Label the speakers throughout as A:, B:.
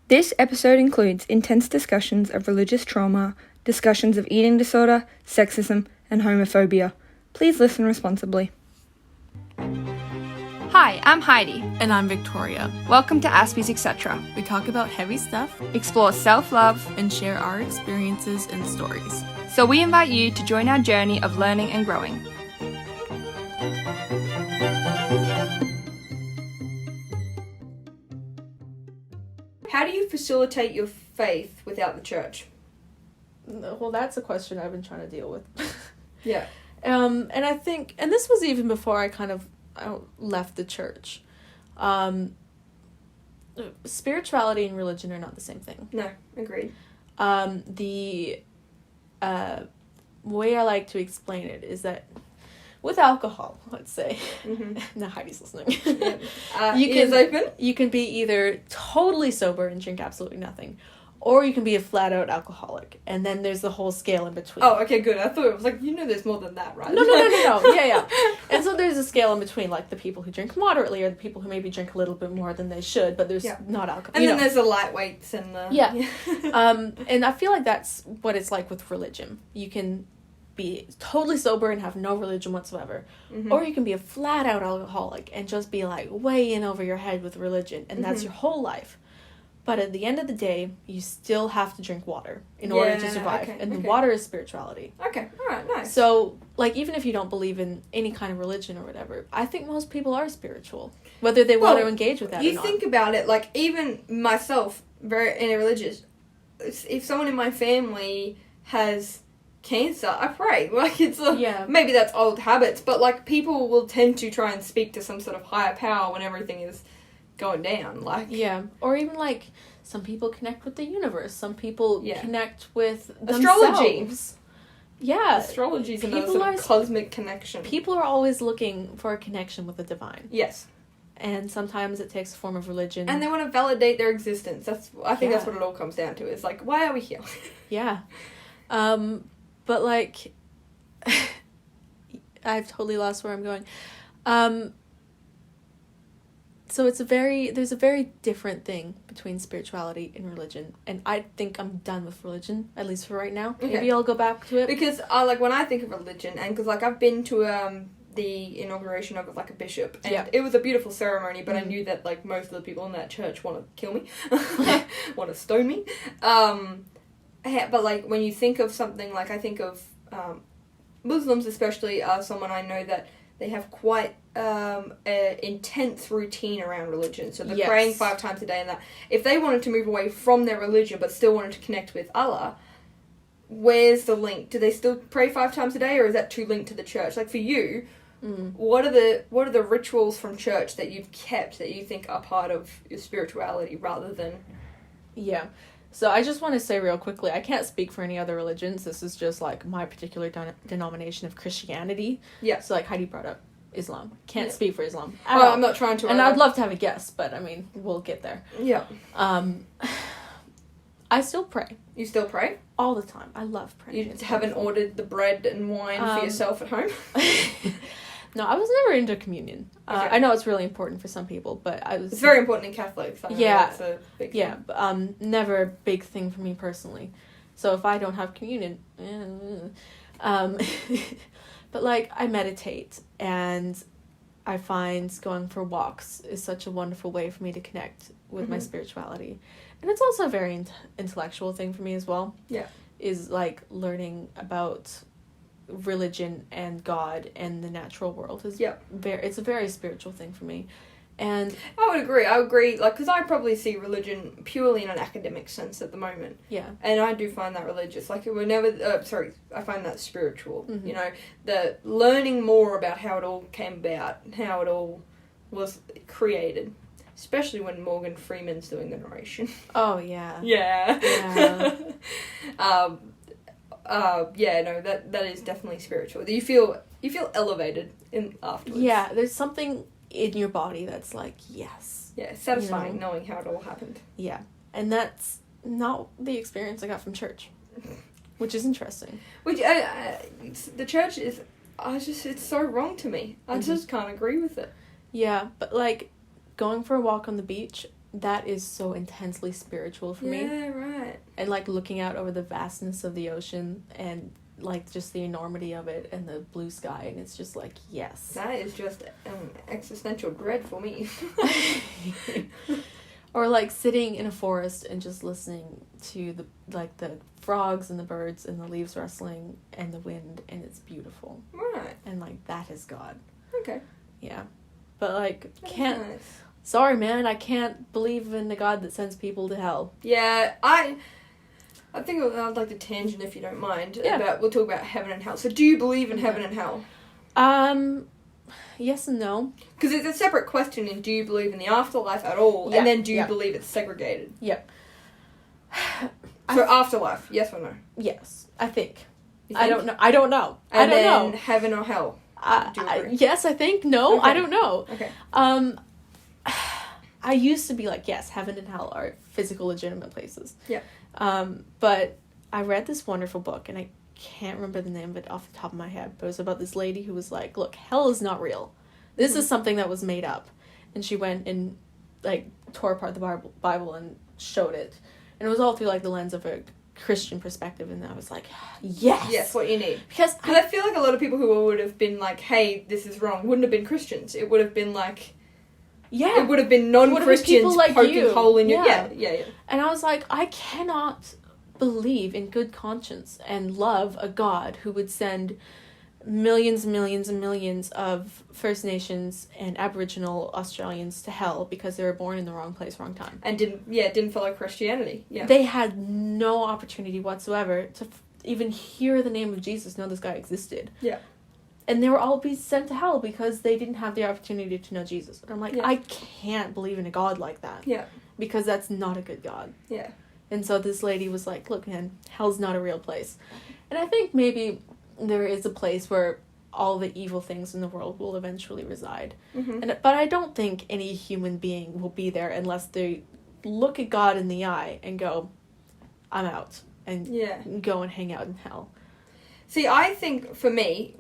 A: This episode includes intense discussions of religious trauma, discussions of eating disorder, sexism, and homophobia. Please listen responsibly. Hi, I'm Heidi.
B: And I'm Victoria.
A: Welcome to Aspies Etc.
B: We talk about heavy stuff,
A: Explore self-love,
B: and share our experiences and stories.
A: So we invite you to join our journey of learning and growing. How do you facilitate your faith without the church?
B: Well, that's a question I've been trying to deal with.
A: Yeah.
B: And I think, and this was even before I left the church. Spirituality and religion are not the same thing.
A: No, agreed.
B: The way I like to explain it is that with alcohol, let's say, now Heidi's listening.
A: Yeah.
B: You can be either totally sober and drink absolutely nothing, or you can be a flat out alcoholic, and then there's the whole scale in between.
A: Oh, okay, good. I thought it was like, there's more than that, right?
B: No. Yeah. And so there's a scale in between, like the people who drink moderately, or the people who maybe drink a little bit more than they should, but there's not alcohol.
A: And then there's the lightweights and the...
B: Yeah. And I feel like that's what it's like with religion. You can be totally sober and have no religion whatsoever. Or you can be a flat out alcoholic and just be like way in over your head with religion, and that's your whole life. But at the end of the day, you still have to drink water in order to survive.
A: Okay,
B: and the water is spirituality.
A: Okay, alright, nice.
B: So, like, even if you don't believe in any kind of religion or whatever, I think most people are spiritual. Whether they want to engage with that or not.
A: You think about it, like, even myself, very in a religious, if someone in my family has cancer, I pray. Like, it's maybe that's old habits, but, like, people will tend to try and speak to some sort of higher power when everything is going down, like...
B: Yeah, or even, like, some people connect with the universe. Some people connect with
A: astrology.
B: Themselves. Yeah.
A: Astrology is another sort of cosmic connection.
B: People are always looking for a connection with the divine.
A: Yes.
B: And sometimes it takes a form of religion.
A: And they want to validate their existence. I think that's what it all comes down to. It's like, why are we here?
B: Yeah. But, like... I've totally lost where I'm going. So there's a very different thing between spirituality and religion, and I think I'm done with religion, at least for right now. Okay. Maybe I'll go back to it.
A: Because, when I think of religion, and because, I've been to, the inauguration of, a bishop, and it was a beautiful ceremony, but I knew that, most of the people in that church want to kill me, want to stone me, but, when you think of something, I think of, Muslims especially are someone I know that they have quite an intense routine around religion. So they're praying 5 times a day, and that if they wanted to move away from their religion but still wanted to connect with Allah, where's the link? Do they still pray 5 times a day, or is that too linked to the church? Like, for you, what are the rituals from church that you've kept that you think are part of your spirituality rather than...
B: Yeah. So I just want to say real quickly, I can't speak for any other religions. This is just, my particular denomination of Christianity. Yeah. So, Heidi brought up Islam. Can't speak for Islam.
A: I'm not trying to...
B: And I'd love to have a guess, but, we'll get there.
A: Yeah.
B: I still pray.
A: You still pray?
B: All the time. I love praying.
A: You haven't ordered the bread and wine for yourself at home?
B: No, I was never into communion. Okay. I know it's really important for some people, but It's
A: very important in Catholics. It's a big thing.
B: Yeah, never a big thing for me personally. So if I don't have communion... but, I meditate, and I find going for walks is such a wonderful way for me to connect with my spirituality. And it's also a very intellectual thing for me as well. Yeah. Is, learning about... religion and God and the natural world is it's a very spiritual thing for me. And
A: I would agree, because I probably see religion purely in an academic sense at the moment. Yeah. And I do find that religious. I find that spiritual. The learning more about how it all came about, how it all was created. Especially when Morgan Freeman's doing the narration.
B: Oh, yeah.
A: Yeah. That is definitely spiritual. You feel elevated afterwards.
B: Yeah, there's something in your body that's yes.
A: Yeah, satisfying knowing how it all happened.
B: Yeah, and that's not the experience I got from church, which is interesting.
A: Which the church is, it's so wrong to me. I just can't agree with it.
B: Yeah, but going for a walk on the beach that is so intensely spiritual for me.
A: Yeah, right.
B: And, like, looking out over the vastness of the ocean and, like, just the enormity of it and the blue sky, and it's just like, yes.
A: That is just existential dread for me.
B: Or, like, sitting in a forest and just listening to the frogs and the birds and the leaves rustling and the wind, and it's beautiful.
A: Right.
B: And, like, that is God.
A: Okay.
B: Yeah. But, like,
A: That's nice.
B: Sorry, man, I can't believe in the God that sends people to hell.
A: Yeah, I think I'd like to tangent, if you don't mind.
B: Yeah.
A: We'll talk about heaven and hell. So do you believe in heaven and hell?
B: Yes and no.
A: Because it's a separate question in do you believe in the afterlife at all?
B: Yeah.
A: And then do you believe it's segregated?
B: Yep.
A: So afterlife, yes or no?
B: Yes, I think.
A: You
B: I
A: think?
B: don't know. I don't know.
A: And
B: I don't
A: then
B: know.
A: heaven or hell? Do you agree?
B: Yes, I think. No,
A: Okay.
B: I don't know.
A: Okay.
B: I used to be like, yes, heaven and hell are physical, legitimate places.
A: Yeah.
B: But I read this wonderful book, and I can't remember the name of it off the top of my head, but it was about this lady who was like, look, hell is not real. This is something that was made up. And she went and, like, tore apart the Bible and showed it. And it was all through, like, the lens of a Christian perspective, and I was like, yes!
A: Yes, what you need.
B: Because
A: I feel like a lot of people who would have been like, hey, this is wrong, wouldn't have been Christians. It would have been like...
B: Yeah.
A: It would have been non-Christians
B: like
A: poking
B: you.
A: hole in your...
B: Yeah.
A: Yeah.
B: And I was like, I cannot believe in good conscience and love a God who would send millions and millions and millions of First Nations and Aboriginal Australians to hell because they were born in the wrong place, wrong time.
A: And didn't follow Christianity. Yeah.
B: They had no opportunity whatsoever to even hear the name of Jesus, know this guy existed.
A: Yeah.
B: And they were all being sent to hell because they didn't have the opportunity to know Jesus. And I'm like,
A: Yeah.
B: I can't believe in a God like that.
A: Yeah.
B: Because that's not a good God.
A: Yeah.
B: And so this lady was like, look, man, hell's not a real place. And I think maybe there is a place where all the evil things in the world will eventually reside.
A: Mm-hmm.
B: But I don't think any human being will be there unless they look at God in the eye and go, I'm out. And go and hang out in hell.
A: See, I think, for me,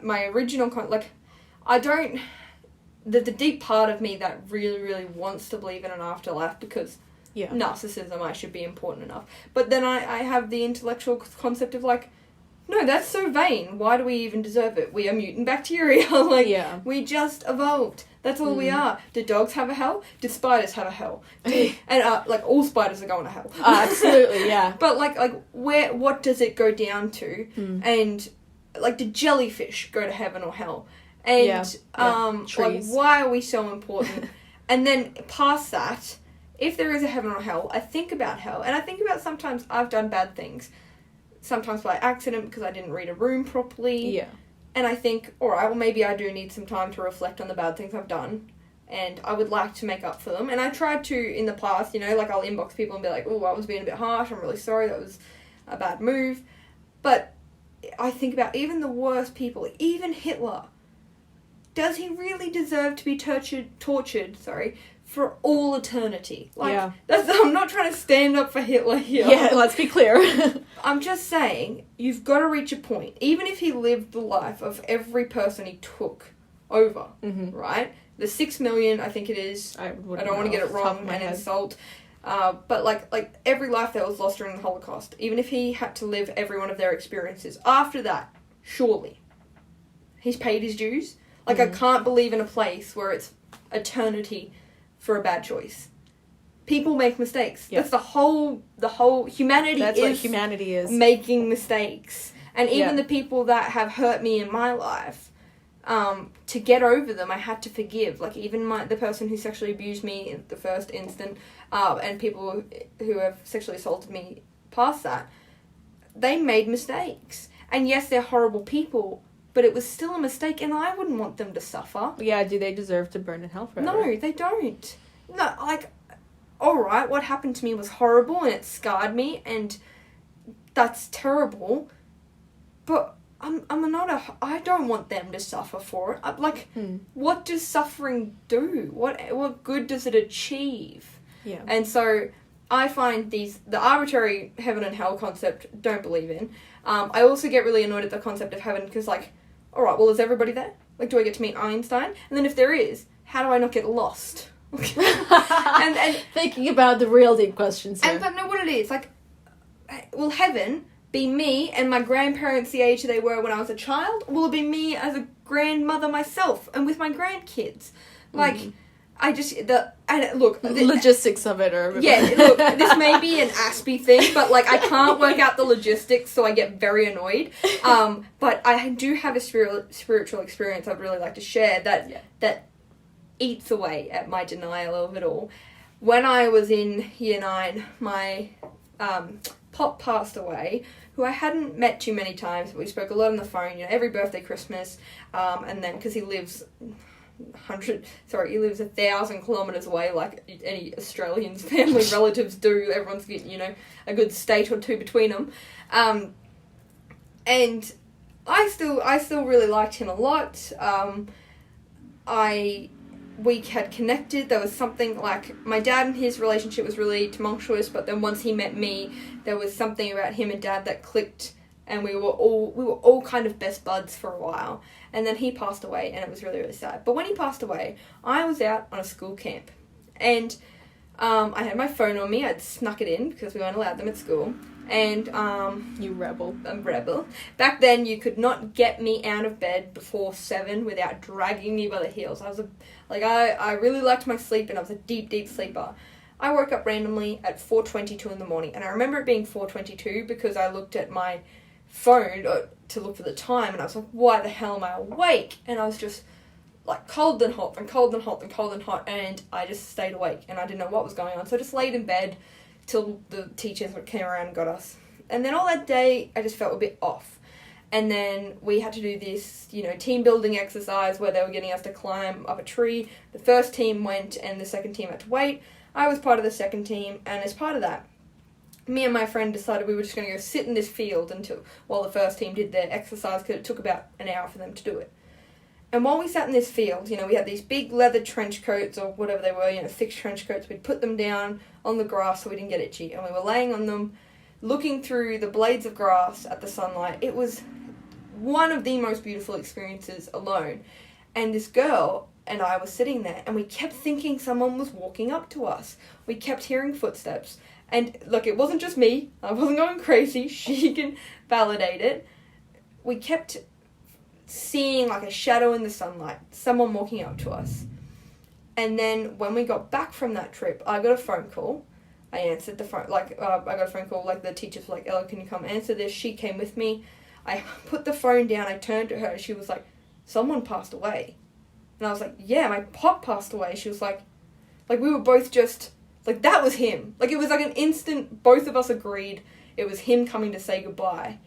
A: my original... The deep part of me that really, really wants to believe in an afterlife because...
B: Yeah.
A: Narcissism, I should be important enough. But then I have the intellectual concept of like, no, that's so vain. Why do we even deserve it? We are mutant bacteria. We just evolved. That's all we are. Did dogs have a hell? Did spiders have a hell? All spiders are going to hell.
B: Absolutely, yeah.
A: But what does it go down to? And did jellyfish go to heaven or hell? And
B: Trees.
A: why are we so important? And then past that, if there is a heaven or hell, I think about hell. And I think about sometimes I've done bad things. Sometimes by accident because I didn't read a room properly.
B: Yeah.
A: And I think, alright, well maybe I do need some time to reflect on the bad things I've done. And I would like to make up for them. And I tried to in the past, I'll inbox people and be like, oh, I was being a bit harsh. I'm really sorry. That was a bad move. But I think about even the worst people, even Hitler. Does he really deserve to be tortured, for all eternity? I'm not trying to stand up for Hitler here.
B: Yeah, let's be clear.
A: I'm just saying, you've got to reach a point. Even if he lived the life of every person he took over, right? The 6 million, I think it is. I don't want to get it wrong and insult. But every life that was lost during the Holocaust, even if he had to live every one of their experiences, after that, surely, he's paid his dues. I can't believe in a place where it's eternity for a bad choice. People make mistakes. Yep. That's the whole humanity. That's what
B: humanity is.
A: Making mistakes. And even the people that have hurt me in my life, to get over them, I had to forgive. Even the person who sexually abused me in the first instant, and people who have sexually assaulted me past that, they made mistakes. And yes, they're horrible people, but it was still a mistake, and I wouldn't want them to suffer.
B: Yeah, do they deserve to burn in hell forever?
A: No, they don't. No, alright, what happened to me was horrible, and it scarred me, and that's terrible, but I don't want them to suffer for it. What does suffering do? What good does it achieve?
B: Yeah.
A: And so, I find the arbitrary heaven and hell concept, don't believe in. I also get really annoyed at the concept of heaven, because alright, well, is everybody there? Do I get to meet Einstein? And then if there is, how do I not get lost? and
B: thinking about the real deep questions here.
A: But no, what it is, like, will heaven be me and my grandparents the age they were when I was a child? Or will it be me as a grandmother myself and with my grandkids? Like,
B: logistics of it are...
A: Yeah, look, this may be an Aspie thing, but, like, I can't work out the logistics, so I get very annoyed. But I do have a spiritual experience I'd really like to share that eats away at my denial of it all. When I was in year 9, my pop passed away, who I hadn't met too many times, but we spoke a lot on the phone, every birthday, Christmas, and then, because he lives 1,000 kilometres away, like any Australians' family relatives do. Everyone's getting, a good state or two between them. And I still really liked him a lot. We had connected. There was something, like, my dad and his relationship was really tumultuous, but then once he met me, there was something about him and Dad that clicked, and we were all kind of best buds for a while. And then he passed away, and it was really, really sad. But when he passed away, I was out on a school camp, and I had my phone on me. I'd snuck it in because we weren't allowed them at school. And
B: you rebel.
A: I'm rebel. Back then, you could not get me out of bed before 7 without dragging me by the heels. I really liked my sleep, and I was a deep, deep sleeper. I woke up randomly at 4:22 in the morning, and I remember it being 4:22 because I looked at my phone to look for the time, and I was like, why the hell am I awake? And I was just like cold and hot and cold and hot and cold and hot, and I just stayed awake, and I didn't know what was going on, so I just laid in bed till the teachers came around and got us. And then all that day, I just felt a bit off. And then we had to do this, team building exercise where they were getting us to climb up a tree. The first team went, and the second team had to wait. I was part of the second team, and as part of that, me and my friend decided we were just going to go sit in this field while the first team did their exercise, because it took about an hour for them to do it. And while we sat in this field, we had these big leather trench coats or whatever they were, thick trench coats. We'd put them down on the grass so we didn't get itchy. And we were laying on them, looking through the blades of grass at the sunlight. It was one of the most beautiful experiences alone. And this girl and I were sitting there, and we kept thinking someone was walking up to us. We kept hearing footsteps. And look, it wasn't just me. I wasn't going crazy. She can validate it. We kept seeing like a shadow in the sunlight, someone walking up to us. And then when we got back from that trip, I got a phone call. I answered the phone, I got a phone call, the teachers were like, Ella, can you come answer this? She came with me. I put the phone down, I turned to her, and she was like, someone passed away. And I was like, yeah, my pop passed away. She was like we were both just, that was him. It was an instant, both of us agreed it was him coming to say goodbye.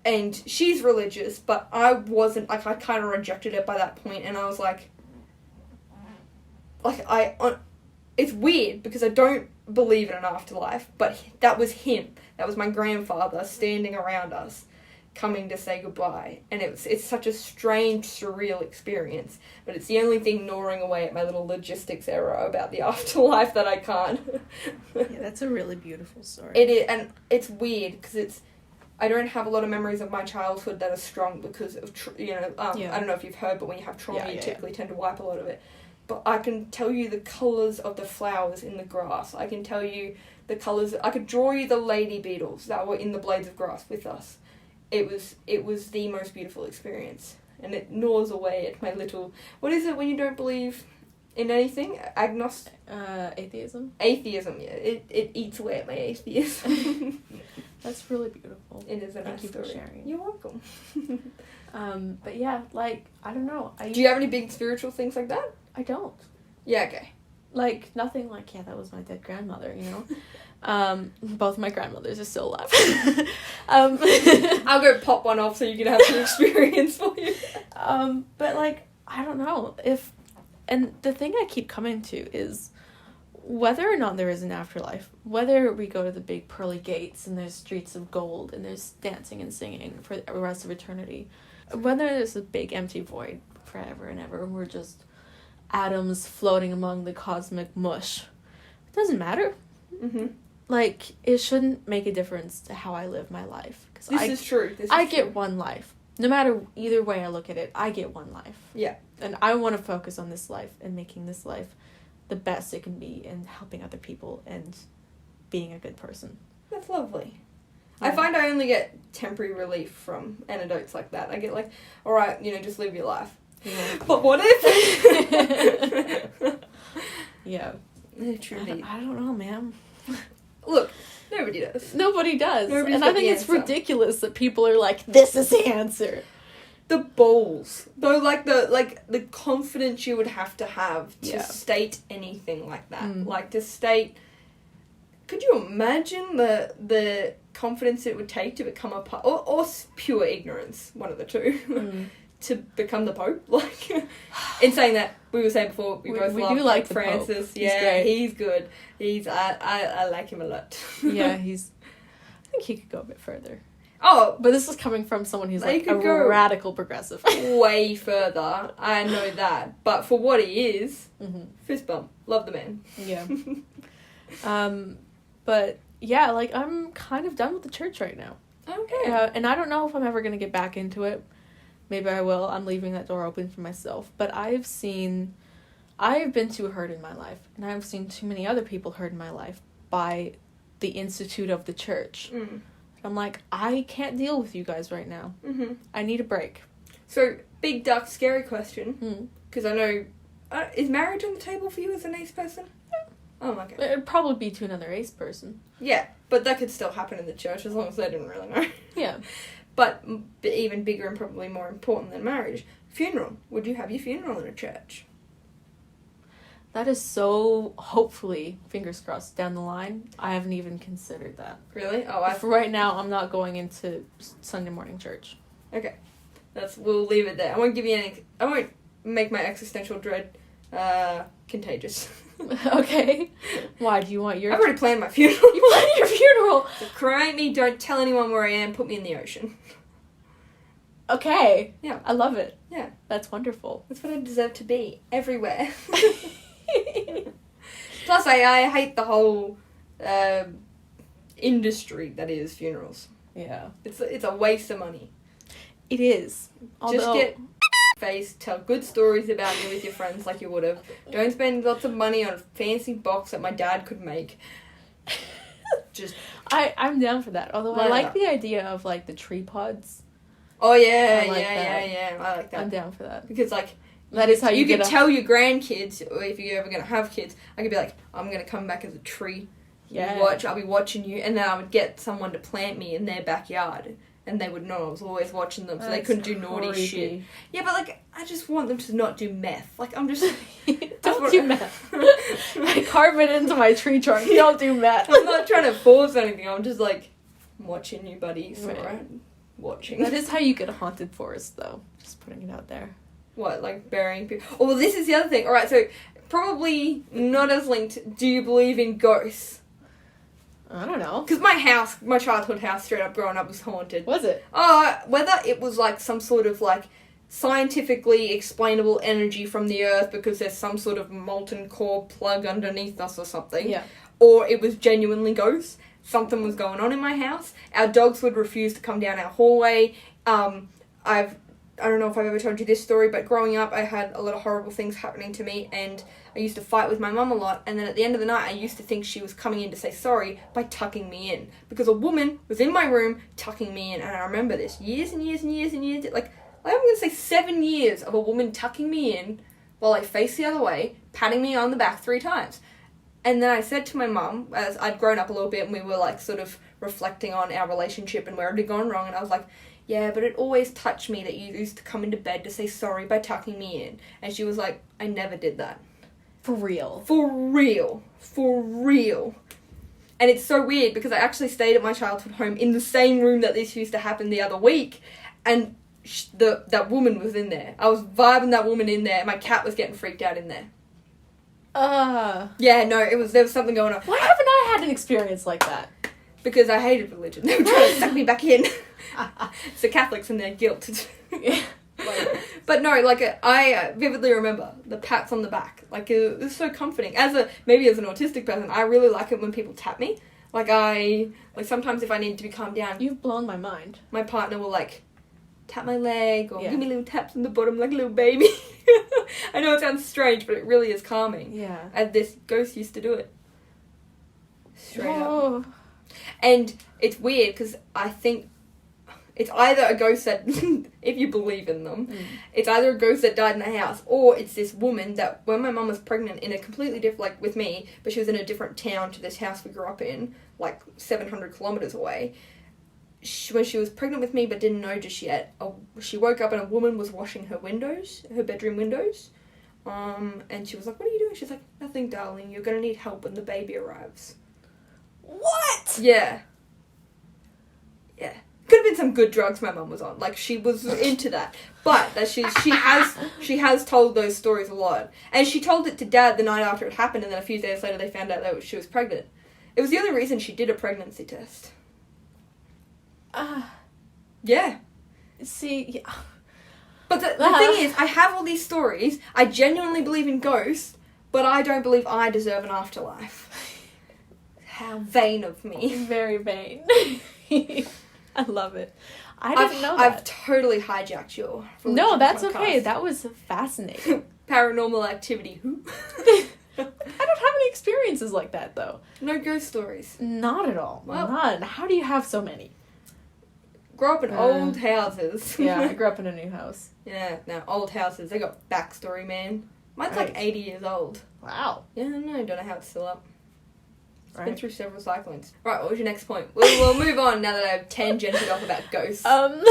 A: And she's religious, but I wasn't, I kind of rejected it by that point, and I was it's weird, because I don't believe in an afterlife, but that was him. That was my grandfather standing around us, coming to say goodbye, and it's such a strange, surreal experience, but it's the only thing gnawing away at my little logistics error about the afterlife that I can't.
B: Yeah, that's a really beautiful story.
A: It is, and it's weird, because I don't have a lot of memories of my childhood that are strong because of, I don't know if you've heard, but when you have trauma, you typically tend to wipe a lot of it. But I can tell you the colours of the flowers in the grass. I can tell you the colours, I could draw you the lady beetles that were in the blades of grass with us. It was the most beautiful experience. And it gnaws away at my little, what is it when you don't believe in anything?
B: Atheism?
A: Atheism, yeah. It eats away at my atheism.
B: That's really beautiful.
A: It is a nice story.
B: Thank you for sharing.
A: You're welcome.
B: But yeah, I don't know.
A: Do you have any big spiritual things like that?
B: I don't.
A: Yeah, okay.
B: Nothing that was my dead grandmother, Both my grandmothers are still alive.
A: I'll go pop one off so you can have some experience for you.
B: But I don't know and the thing I keep coming to is whether or not there is an afterlife, whether we go to the big pearly gates and there's streets of gold and there's dancing and singing for the rest of eternity, whether there's a big empty void forever and ever and we're just atoms floating among the cosmic mush, it doesn't matter.
A: Mm-hmm.
B: It shouldn't make a difference to how I live my life.
A: This is true.
B: I get one life. No matter either way I look at it, I get one life.
A: Yeah.
B: And I want to focus on this life and making this life the best it can be in helping other people and being a good person.
A: That's lovely.
B: Yeah.
A: I find I only get temporary relief from anecdotes like that. I get like, all right, just live your life.
B: Yeah.
A: But what if?
B: Yeah.
A: Truly.
B: I don't know, man.
A: Look, nobody does.
B: Nobody does.
A: Nobody's
B: and
A: got
B: I think
A: the
B: it's
A: answer.
B: ridiculous that people are like, this is the answer.
A: The balls. Though, the confidence you would have to state anything like that.
B: Mm.
A: Like, to state... Could you imagine the confidence it would take to become a pope? Or pure ignorance, one of the two.
B: Mm.
A: To become the Pope? Like, in saying that, we were saying before, we both love
B: do like the
A: Francis.
B: Pope.
A: Yeah, he's good. I like him a lot.
B: Yeah, I think he could go a bit further.
A: Oh,
B: But this is coming from someone who's
A: They
B: like a
A: could go-
B: radical progressive.
A: way further. I know that. But for what he is,
B: Mm-hmm.
A: fist bump. Love the man.
B: Yeah. But yeah, like, I'm kind of done with the church right now.
A: Okay.
B: And I don't know if I'm ever going to get back into it. Maybe I will. I'm leaving that door open for myself. But I've been too hurt in my life. And I've seen too many other people hurt in my life by the institute of the church.
A: Mm.
B: I'm like, I can't deal with you guys right now.
A: Mm-hmm.
B: I need a break.
A: So, big, dark, scary question.
B: Mm.
A: Because I know... is marriage on the table for you as an ace person? Oh, my god.
B: It'd probably be to another ace person.
A: Yeah, but that could still happen in the church as long as they didn't really know.
B: Yeah.
A: But even bigger and probably more important than marriage, funeral. Would you have your funeral in a church?
B: That is so, hopefully, fingers crossed, down the line. I haven't even considered that.
A: Really? Oh,
B: For right now, I'm not going into Sunday morning church.
A: Okay. We'll leave it there. I won't give you any... I won't make my existential dread contagious.
B: Okay. Why? Do you want your...
A: I've already planned my funeral.
B: You plan your funeral?
A: So cremate me, don't tell anyone where I am, put me in the ocean.
B: Okay.
A: Yeah.
B: I love it.
A: Yeah.
B: That's wonderful.
A: That's what I deserve to be. Everywhere. Plus, I hate the whole industry that is funerals.
B: Yeah.
A: It's a waste of money.
B: It is.
A: Just get face, tell good stories about me with your friends like you would have. Don't spend lots of money on a fancy box that my dad could make. Just...
B: I'm down for that. Although I like the idea of, like, the tree pods.
A: Oh, yeah,
B: I like
A: yeah. I like that.
B: I'm down for that.
A: Because, like...
B: That is how you
A: could tell your grandkids, or if you're ever going to have kids, I could be like, I'm going to come back as a tree.
B: Yeah.
A: I'll be watching you, and then I would get someone to plant me in their backyard. And they would know I was always watching them, so they couldn't do naughty shit. Yeah, but, like, I just want them to not do meth. Like, I'm just...
B: Don't do meth. I carve it into my tree trunk. Don't do meth.
A: I'm not trying to force anything. I'm just, like, watching you, buddies.
B: Right.
A: Alright? Watching.
B: That is how you get a haunted forest, though. Just putting it out there.
A: What, like, burying people? Oh, well, this is the other thing. Alright, so, probably not as linked. Do you believe in ghosts?
B: I don't know.
A: Because my childhood house, straight up growing up, was haunted.
B: Was it?
A: Whether it was, like, some sort of, like, scientifically explainable energy from the earth because there's some sort of molten core plug underneath us or something.
B: Yeah.
A: Or it was genuinely ghosts. Something was going on in my house. Our dogs would refuse to come down our hallway. I don't know if I've ever told you this story, but growing up, I had a lot of horrible things happening to me, and I used to fight with my mum a lot, and then at the end of the night, I used to think she was coming in to say sorry by tucking me in, because a woman was in my room tucking me in, and I remember this years and years and years and years, like I'm going to say 7 years of a woman tucking me in while I faced the other way, patting me on the back 3 times. And then I said to my mum, as I'd grown up a little bit, and we were like sort of reflecting on our relationship and where it had gone wrong, and I was like, yeah, but it always touched me that you used to come into bed to say sorry by tucking me in. And she was like, I never did that.
B: For real.
A: For real. For real. And it's so weird because I actually stayed at my childhood home in the same room that this used to happen the other week. And that woman was in there. I was vibing that woman in there. My cat was getting freaked out in there. Yeah, no, there was something going on.
B: Why haven't I had an experience like that?
A: Because I hated religion. They were trying to suck me back in. It's the Catholics and their guilt.
B: Yeah.
A: But no, like, I vividly remember the pats on the back. Like, it was so comforting. Maybe as an autistic person, I really like it when people tap me. Like, sometimes if I need to be calmed down,
B: You've blown my mind.
A: my partner will, like, tap my leg, or give me little taps on the bottom like a little baby. I know it sounds strange, but it really is calming.
B: Yeah.
A: And this ghost used to do it. Straight up. And it's weird, because I think it's either a ghost that, if you believe in them, it's either a ghost that died in the house, or it's this woman that, when my mum was pregnant in a completely different, like with me, but she was in a different town to this house we grew up in, like 700 kilometres away. When she was pregnant with me but didn't know just yet, she woke up and a woman was washing her windows, her bedroom windows. And she was like, "What are you doing?" She's like, "Nothing, darling. You're going to need help when the baby arrives."
B: What?
A: Yeah. Yeah. Could have been some good drugs my mum was on. Like, she was into that. But that she has told those stories a lot. And she told it to Dad the night after it happened, and then a few days later they found out that she was pregnant. It was the only reason she did a pregnancy test. Yeah.
B: See, yeah.
A: But the thing is, I have all these stories, I genuinely believe in ghosts, but I don't believe I deserve an afterlife. How vain of me.
B: Very vain. I love it. I didn't know that.
A: I've totally hijacked your
B: No, that's
A: podcast.
B: Okay. That was fascinating.
A: Paranormal activity. Who?
B: I don't have any experiences like that, though.
A: No ghost stories.
B: Not at all.
A: Well,
B: none. How do you have so many?
A: Grew up in old houses.
B: Yeah, I grew up in a new house.
A: Yeah, no, old houses. They got backstory, man. Mine's like 80 years old.
B: Wow.
A: Yeah, no, I don't know how it's still up. It's been
B: Right.
A: through several cyclones. Right, what was your next point? We'll move on now that I've tangented off about ghosts.
B: No,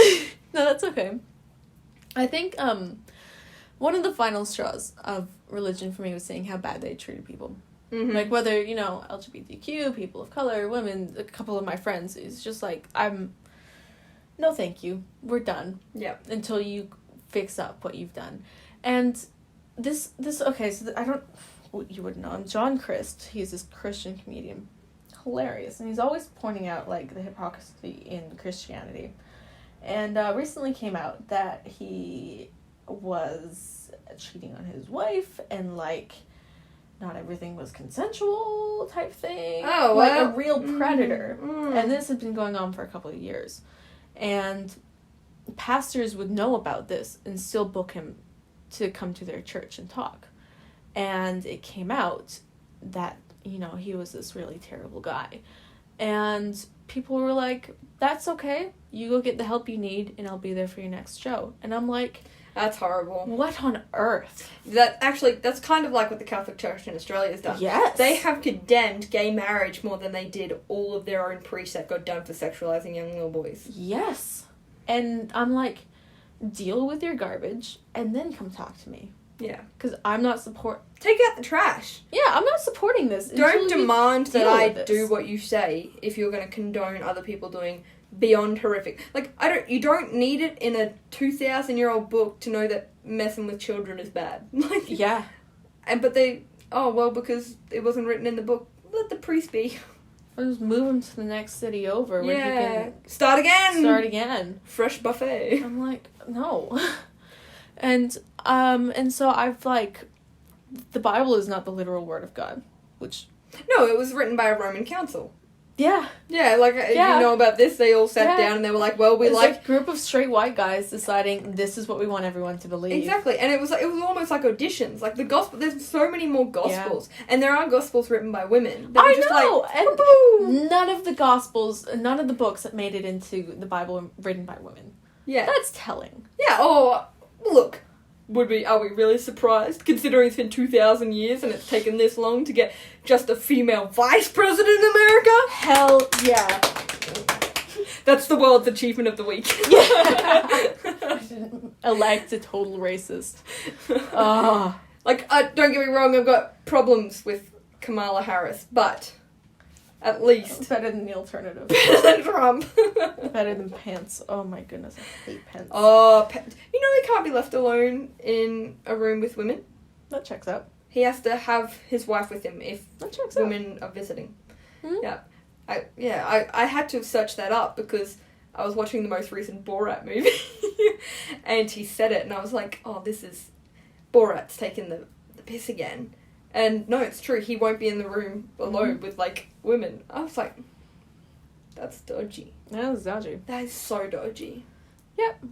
B: that's okay. I think, one of the final straws of religion for me was seeing how bad they treated people.
A: Mm-hmm.
B: Like, whether, LGBTQ, people of color, women, a couple of my friends, it's just like, no thank you, we're done.
A: Yep.
B: Until you fix up what you've done. And you wouldn't know him, John Christ, he's this Christian comedian. Hilarious. And he's always pointing out, like, the hypocrisy in Christianity. And recently came out that he was cheating on his wife, and, like, not everything was consensual type thing.
A: Oh,
B: like
A: well,
B: a real predator.
A: Mm.
B: And this has been going on for a couple of years. And pastors would know about this and still book him to come to their church and talk. And it came out that, he was this really terrible guy. And people were like, that's okay. You go get the help you need, and I'll be there for your next show. And I'm like...
A: That's horrible.
B: What on earth?
A: That's kind of like what the Catholic Church in Australia has done.
B: Yes.
A: They have condemned gay marriage more than they did all of their own priests that got done for sexualizing young little boys.
B: Yes. And I'm like, deal with your garbage, and then come talk to me.
A: Yeah.
B: Because I'm not
A: Take out the trash.
B: Yeah, I'm not supporting this.
A: Don't demand that I do what you say if you're going to condone other people doing beyond horrific. Like, you don't need it in a 2,000-year-old book to know that messing with children is bad. Like,
B: yeah.
A: Because it wasn't written in the book, let the priest be.
B: Or just move him to the next city over where he can
A: start again. Fresh buffet.
B: I'm like, no. And so I've, like, the Bible is not the literal word of God, which...
A: No, it was written by a Roman council.
B: Yeah.
A: Yeah, you know about this, they all sat down and they were like, well,
B: it's like a group of straight white guys deciding this is what we want everyone to believe.
A: Exactly, and it was almost like auditions. Like, the gospel, there's so many more gospels, and there are gospels written by women.
B: I know, and none of the gospels, none of the books that made it into the Bible written by women.
A: Yeah.
B: That's telling.
A: Yeah, look. Are we really surprised, considering it's been 2,000 years and it's taken this long to get just a female vice president in America?
B: Hell yeah.
A: That's the world's achievement of the week.
B: Elect a total racist.
A: Don't get me wrong, I've got problems with Kamala Harris, but at least...
B: Better than the alternative.
A: Better than Trump.
B: Better than Pence. Oh my goodness, I hate Pence.
A: He can't be left alone in a room with women.
B: That checks out.
A: He has to have his wife with him if women are visiting.
B: Mm-hmm.
A: Yeah. I had to search that up because I was watching the most recent Borat movie. And he said it and I was like, this is... Borat's taking the piss again. And no, it's true. He won't be in the room alone with, women. I was like, that's dodgy.
B: That was dodgy.
A: That is so dodgy.
B: Yep.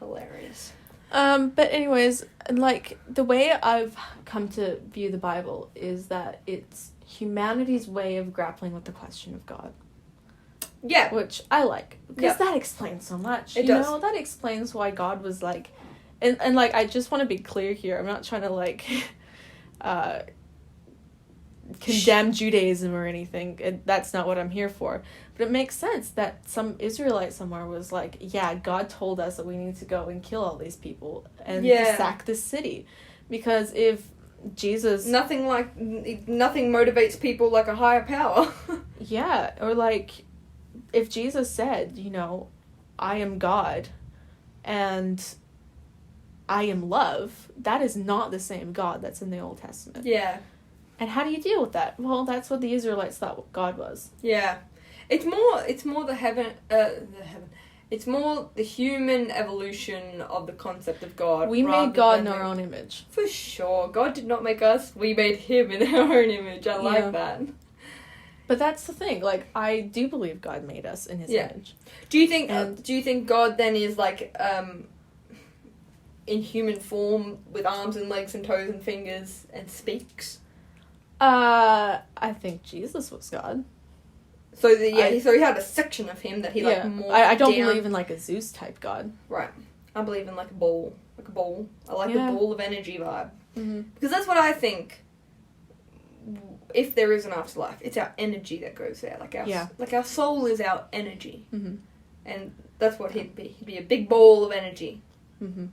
A: Hilarious.
B: But anyways, like, the way I've come to view the Bible is that it's humanity's way of grappling with the question of God.
A: Yeah.
B: Which I like. Because that explains so much.
A: It does.
B: You know, that explains why God was like... And like, I just want to be clear here. I'm not trying to, like... condemn Judaism or anything. That's not what I'm here for. But it makes sense that some Israelite somewhere was like, yeah, God told us that we need to go and kill all these people and sack this city. Because if Jesus...
A: Nothing motivates people like a higher power.
B: Yeah, or like, if Jesus said, you know, I am God and I am love, that is not the same God that's in the Old Testament.
A: Yeah.
B: And how do you deal with that? Well, that's what the Israelites thought God was.
A: Yeah. It's more the heaven. It's more the human evolution of the concept of God.
B: We made God in our own image.
A: For sure. God did not make us. We made him in our own image. I like that.
B: But that's the thing. Like, I do believe God made us in his image.
A: Do you think God then is like in human form with arms and legs and toes and fingers and speaks?
B: I think Jesus was God.
A: So so he had a section of him that he like more.
B: I don't believe in like a Zeus type God.
A: Right. I believe in like a ball. I like the ball of energy vibe.
B: Mm-hmm.
A: Because that's what I think. If there is an afterlife, it's our energy that goes there. Like our soul is our energy, and that's what he'd be. He'd be a big ball of energy.
B: Mm-hmm.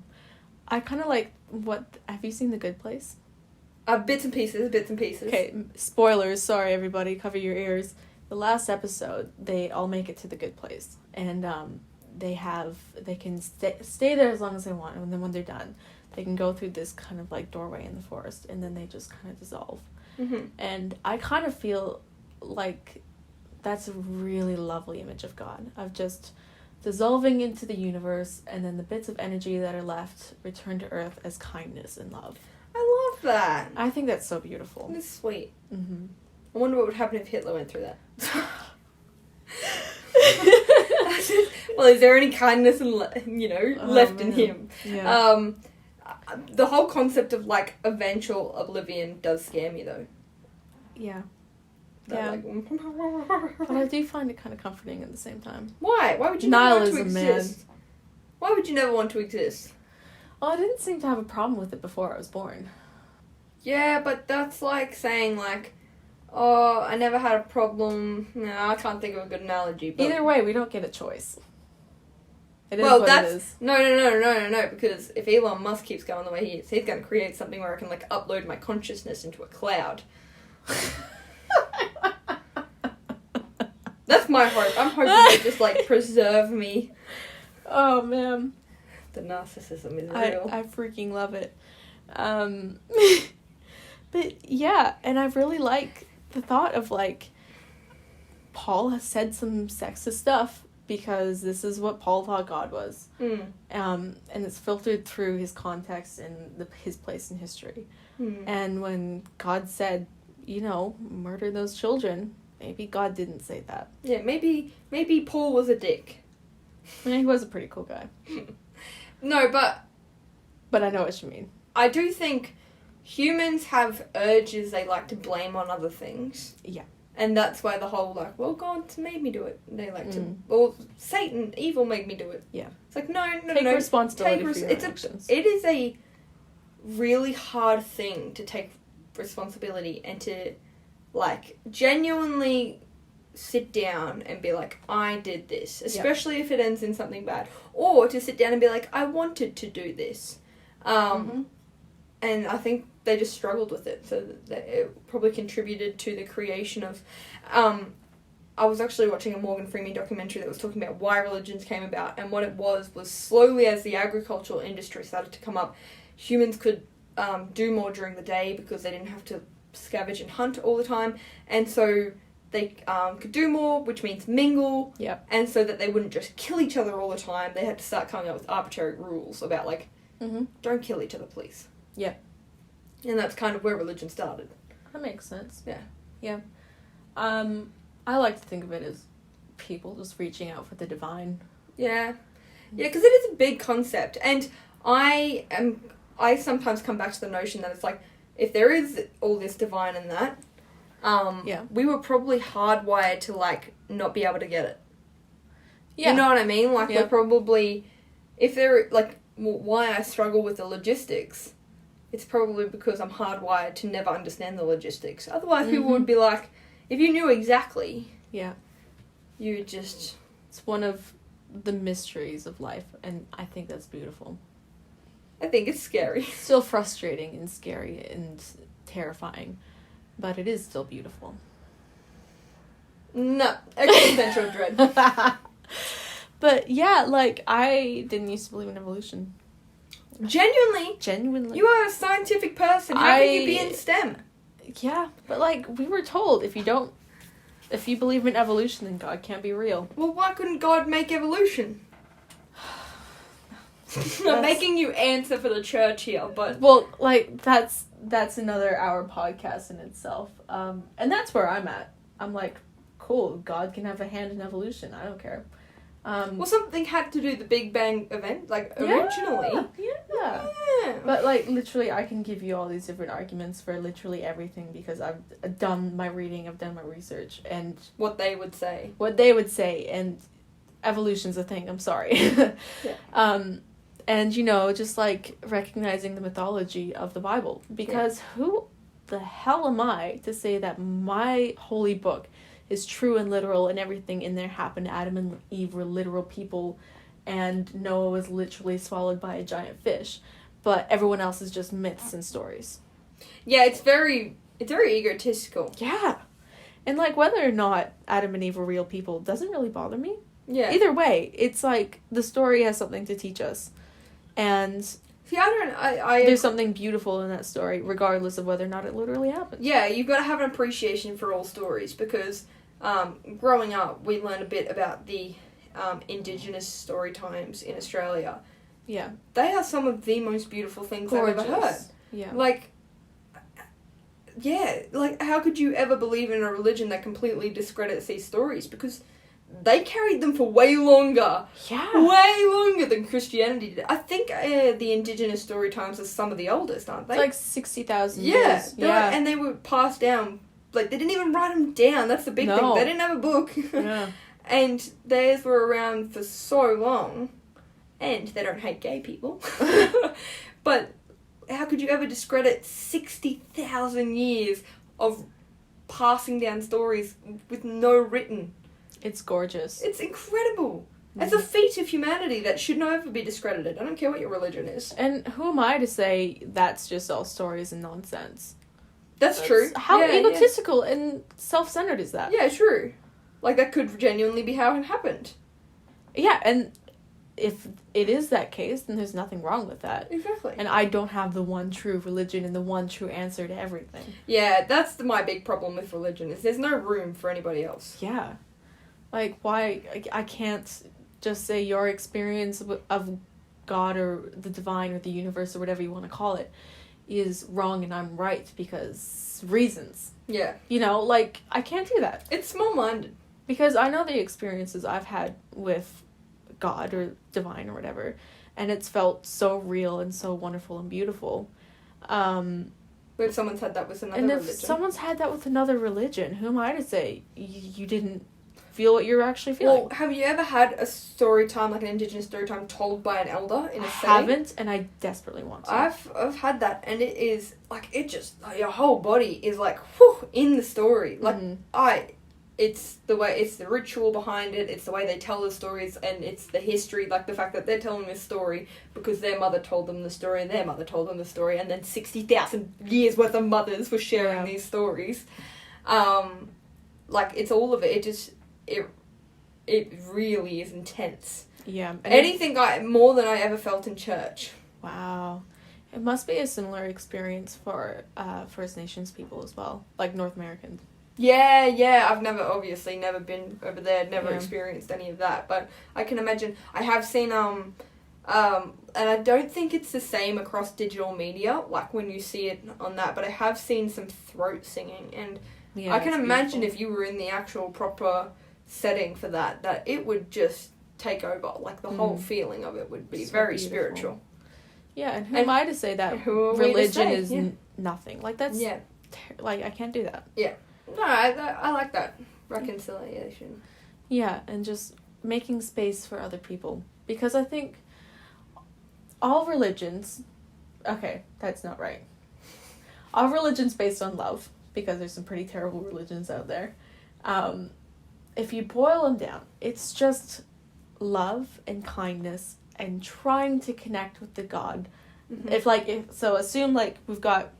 B: I kind of like what. Have you seen The Good Place?
A: Bits and pieces.
B: Okay, spoilers. Sorry, everybody. Cover your ears. The last episode, they all make it to the good place, and they can stay there as long as they want, and then when they're done, they can go through this kind of like doorway in the forest, and then they just kind of dissolve. Mm-hmm. And I kind of feel like that's a really lovely image of God, of just dissolving into the universe, and then the bits of energy that are left return to Earth as kindness and love.
A: I love that.
B: I think that's so beautiful.
A: It's sweet.
B: Mm-hmm.
A: I wonder what would happen if Hitler went through that. Well, is there any kindness left in him?
B: Yeah.
A: The whole concept of like eventual oblivion does scare me though.
B: Yeah.
A: That,
B: But I do find it kind of comforting at the same time.
A: Why? Why would you never want to
B: Nihilism,
A: exist? Man. Why would you never want to exist?
B: Well, I didn't seem to have a problem with it before I was born.
A: Yeah, but that's like saying like, oh, I never had a problem. No, I can't think of a good analogy. But...
B: Either way, we don't get a choice. It is
A: it
B: is.
A: No, because if Elon Musk keeps going the way he is, he's going to create something where I can like upload my consciousness into a cloud. That's my hope. I'm hoping to just like preserve me.
B: Oh man.
A: The narcissism is real.
B: I freaking love it. But yeah, and I really like the thought of like Paul has said some sexist stuff because this is what Paul thought God was. And it's filtered through his context and his place in history. And when God said, murder those children, maybe God didn't say that.
A: Yeah, maybe Paul was a dick.
B: Yeah, he was a pretty cool guy.
A: No, but
B: I know what you mean.
A: I do think humans have urges they like to blame on other things.
B: Yeah.
A: And that's why the whole, like, well, God made me do it. They like to... Or Satan, evil made me do it.
B: Yeah.
A: It's like, no.
B: Take responsibility for your actions.
A: It is a really hard thing to take responsibility and to, like, genuinely sit down and be like, I did this. Especially if it ends in something bad. Or to sit down and be like, I wanted to do this. And I think they just struggled with it, so that it probably contributed to the creation of... I was actually watching a Morgan Freeman documentary that was talking about why religions came about, and what it was slowly as the agricultural industry started to come up, humans could do more during the day because they didn't have to scavenge and hunt all the time, and so they could do more, which means mingle, and so that they wouldn't just kill each other all the time, they had to start coming up with arbitrary rules about, like, don't kill each other, please.
B: Yeah.
A: And that's kind of where religion started.
B: That makes sense.
A: Yeah.
B: Yeah. I like to think of it as people just reaching out for the divine.
A: Yeah. Yeah, because it is a big concept, and I sometimes come back to the notion that it's like, if there is all this divine and that, we were probably hardwired to, like, not be able to get it. Yeah. You know what I mean? Like, we're probably, if there, like, why I struggle with the logistics, it's probably because I'm hardwired to never understand the logistics. Otherwise, people would be like, if you knew exactly, you would just...
B: It's one of the mysteries of life, and I think that's beautiful.
A: I think it's scary.
B: Still frustrating and scary and terrifying, but it is still beautiful.
A: No, existential dread.
B: But yeah, like, I didn't used to believe in evolution.
A: Genuinely? You are a scientific person. How can you be in STEM?
B: Yeah, but, like, we were told, if you believe in evolution, then God can't be real.
A: Well, why couldn't God make evolution? I'm making you answer for the church here, but...
B: Well, like, that's another hour podcast in itself. And that's where I'm at. I'm like, cool, God can have a hand in evolution. I don't care.
A: Well, something had to do the Big Bang event, like, originally.
B: Yeah. But, like, literally, I can give you all these different arguments for literally everything because I've done my reading, I've done my research, and...
A: What they would say,
B: and evolution's a thing, I'm sorry. And, you know, just, like, recognizing the mythology of the Bible. Because who the hell am I to say that my holy book is true and literal and everything in there happened? Adam and Eve were literal people and Noah was literally swallowed by a giant fish. But everyone else is just myths and stories.
A: Yeah, it's very egotistical.
B: Yeah. And, like, whether or not Adam and Eve were real people doesn't really bother me.
A: Yeah.
B: Either way, it's like the story has something to teach us. And
A: see, I
B: there's something beautiful in that story, regardless of whether or not it literally happened.
A: Yeah, you've got to have an appreciation for all stories because growing up, we learned a bit about the Indigenous story times in Australia.
B: Yeah.
A: They are some of the most beautiful things I've ever heard.
B: Yeah.
A: Like, how could you ever believe in a religion that completely discredits these stories? Because they carried them for way longer.
B: Yeah.
A: Way longer than Christianity did. I think the Indigenous story times are some of the oldest, aren't they?
B: It's like 60,000 years.
A: Yeah. And they were passed down. Like, they didn't even write them down. That's the big thing. They didn't have a book.
B: Yeah.
A: And theirs were around for so long. And they don't hate gay people. But how could you ever discredit 60,000 years of passing down stories with no written?
B: It's gorgeous.
A: It's incredible. It's a feat of humanity that should never be discredited. I don't care what your religion is.
B: And who am I to say that's just all stories and nonsense?
A: That's true.
B: How egotistical and self-centered is that?
A: Yeah, true. Like, that could genuinely be how it happened.
B: Yeah, and if it is that case, then there's nothing wrong with that.
A: Exactly.
B: And I don't have the one true religion and the one true answer to everything.
A: Yeah, that's my big problem with religion, is there's no room for anybody else.
B: Yeah. Like, why... I can't just say your experience of God or the divine or the universe or whatever you want to call it is wrong and I'm right because reasons.
A: Yeah.
B: You know, like, I can't do that.
A: It's small-minded.
B: Because I know the experiences I've had with God or divine or whatever, and it's felt so real and so wonderful and beautiful.
A: If someone's had that with another religion.
B: And if someone's had that with another religion, who am I to say you didn't feel what you're actually feeling?
A: Well, have you ever had a story time, like an Indigenous story time, told by an elder in a setting?
B: I haven't, and I desperately want to.
A: I've had that, and it is, like, it just, like, your whole body is, like, whew, in the story. Like, it's the way, it's the ritual behind it, it's the way they tell the stories, and it's the history, like the fact that they're telling this story because their mother told them the story, and their mother told them the story, and then 60,000 years worth of mothers were sharing these stories. Like, it's all of it. It really is intense.
B: Yeah.
A: Anything more than I ever felt in church.
B: Wow. It must be a similar experience for First Nations people as well, like North Americans.
A: Yeah, I've never been over there, never experienced any of that, but I can imagine. I have seen, and I don't think it's the same across digital media, like when you see it on that, but I have seen some throat singing, and I can imagine if you were in the actual proper setting for that it would just take over. Like, the whole feeling of it would be so very beautiful. Spiritual.
B: Yeah, and who am I to say that religion is nothing? Like, that's... Yeah. Like, I can't do that.
A: Yeah. No, I like that. Reconciliation.
B: Yeah, and just making space for other people. Because I think all religions... Okay, that's not right. All religions based on love, because there's some pretty terrible religions out there. If you boil them down, it's just love and kindness and trying to connect with the God. Mm-hmm. So assume, like, we've got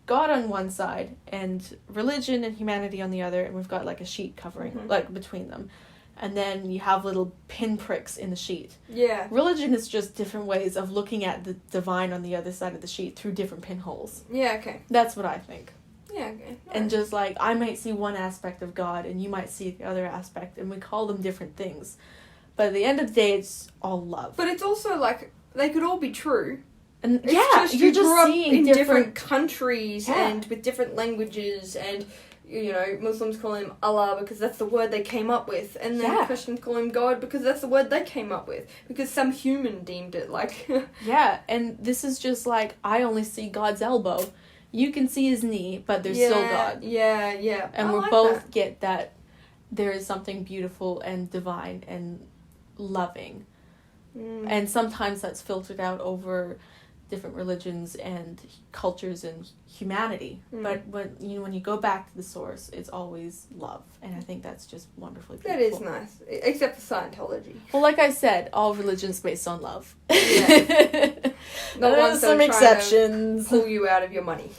B: God on one side and religion and humanity on the other, and we've got, like, a sheet covering, like, between them. And then you have little pinpricks in the sheet. Yeah. Religion is just different ways of looking at the divine on the other side of the sheet through different pinholes.
A: Yeah, okay.
B: That's what I think.
A: Yeah, okay. Nice.
B: And just, like, I might see one aspect of God, and you might see the other aspect, and we call them different things. But at the end of the day, it's all love.
A: But it's also, like, they could all be true.
B: And it's you're just seeing
A: in different countries and with different languages, and... You know, Muslims call him Allah because that's the word they came up with. And then Christians call him God because that's the word they came up with. Because some human deemed it, like...
B: Yeah, and this is just like, I only see God's elbow. You can see his knee, but there's still God.
A: Yeah, yeah.
B: And we both get that there is something beautiful and divine and loving. And sometimes that's filtered out over different religions and cultures and humanity, but when you go back to the source, it's always love, and I think that's just wonderfully beautiful.
A: That is nice, except for Scientology.
B: Well, like I said, all religions based on love.
A: Yeah.
B: There's some exceptions.
A: Pull you out of your money.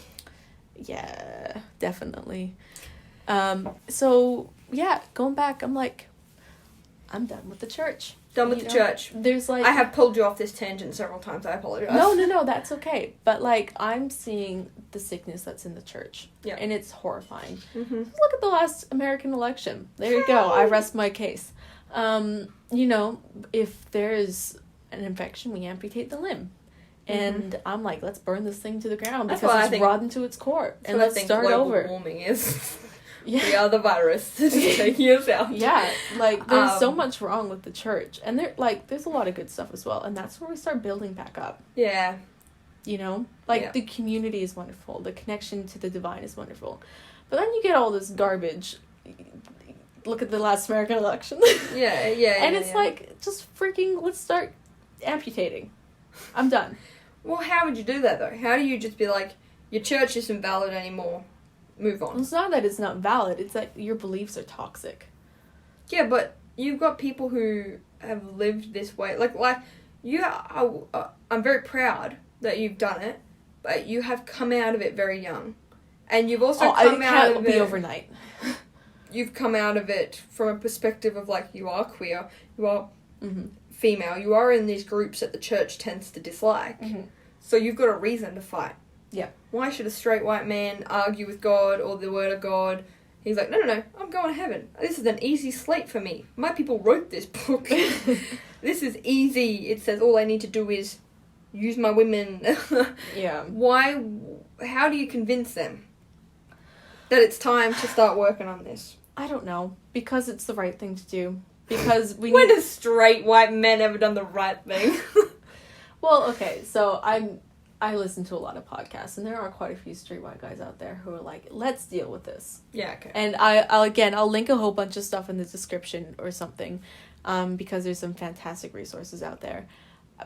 B: Yeah, definitely. So yeah, going back, I'm like, I'm done with the church.
A: Done with the church.
B: There's like...
A: I have pulled you off this tangent several times. I apologize.
B: No, that's okay. But, like, I'm seeing the sickness that's in the church.
A: Yeah.
B: And it's horrifying. Mm-hmm. Look at the last American election. There you go. I rest my case. You know, if there is an infection, we amputate the limb. And I'm like, let's burn this thing to the ground because it's rotten to its core. And let's start over.
A: Global warming is... Yeah. We are the virus. Just taking us out.
B: Yeah, like, there's so much wrong with the church. And there's a lot of good stuff as well. And that's where we start building back up.
A: Yeah.
B: You know? Like, the community is wonderful. The connection to the divine is wonderful. But then you get all this garbage. Look at the last American election.
A: Yeah.
B: And it's like, just freaking, let's start amputating. I'm done.
A: Well, how would you do that, though? How do you just be like, your church isn't valid anymore? Move on.
B: It's not that it's not valid, it's that your beliefs are toxic.
A: Yeah, but you've got people who have lived this way. Like you are, I'm very proud that you've done it, but you have come out of it very young. And you've also come out of it... be
B: overnight.
A: You've come out of it from a perspective of, like, you are queer, you are female, you are in these groups that the church tends to dislike. So you've got a reason to fight.
B: Yeah.
A: Why should a straight white man argue with God or the word of God? He's like, no, I'm going to heaven. This is an easy slate for me. My people wrote this book. This is easy. It says all I need to do is use my women.
B: Yeah.
A: Why? How do you convince them that it's time to start working on this?
B: I don't know. Because it's the right thing to do. Because we
A: When have straight white men ever done the right thing?
B: Well, okay, so I listen to a lot of podcasts, and there are quite a few straight white guys out there who are like, let's deal with this.
A: Yeah, okay.
B: And I'll link a whole bunch of stuff in the description or something, because there's some fantastic resources out there.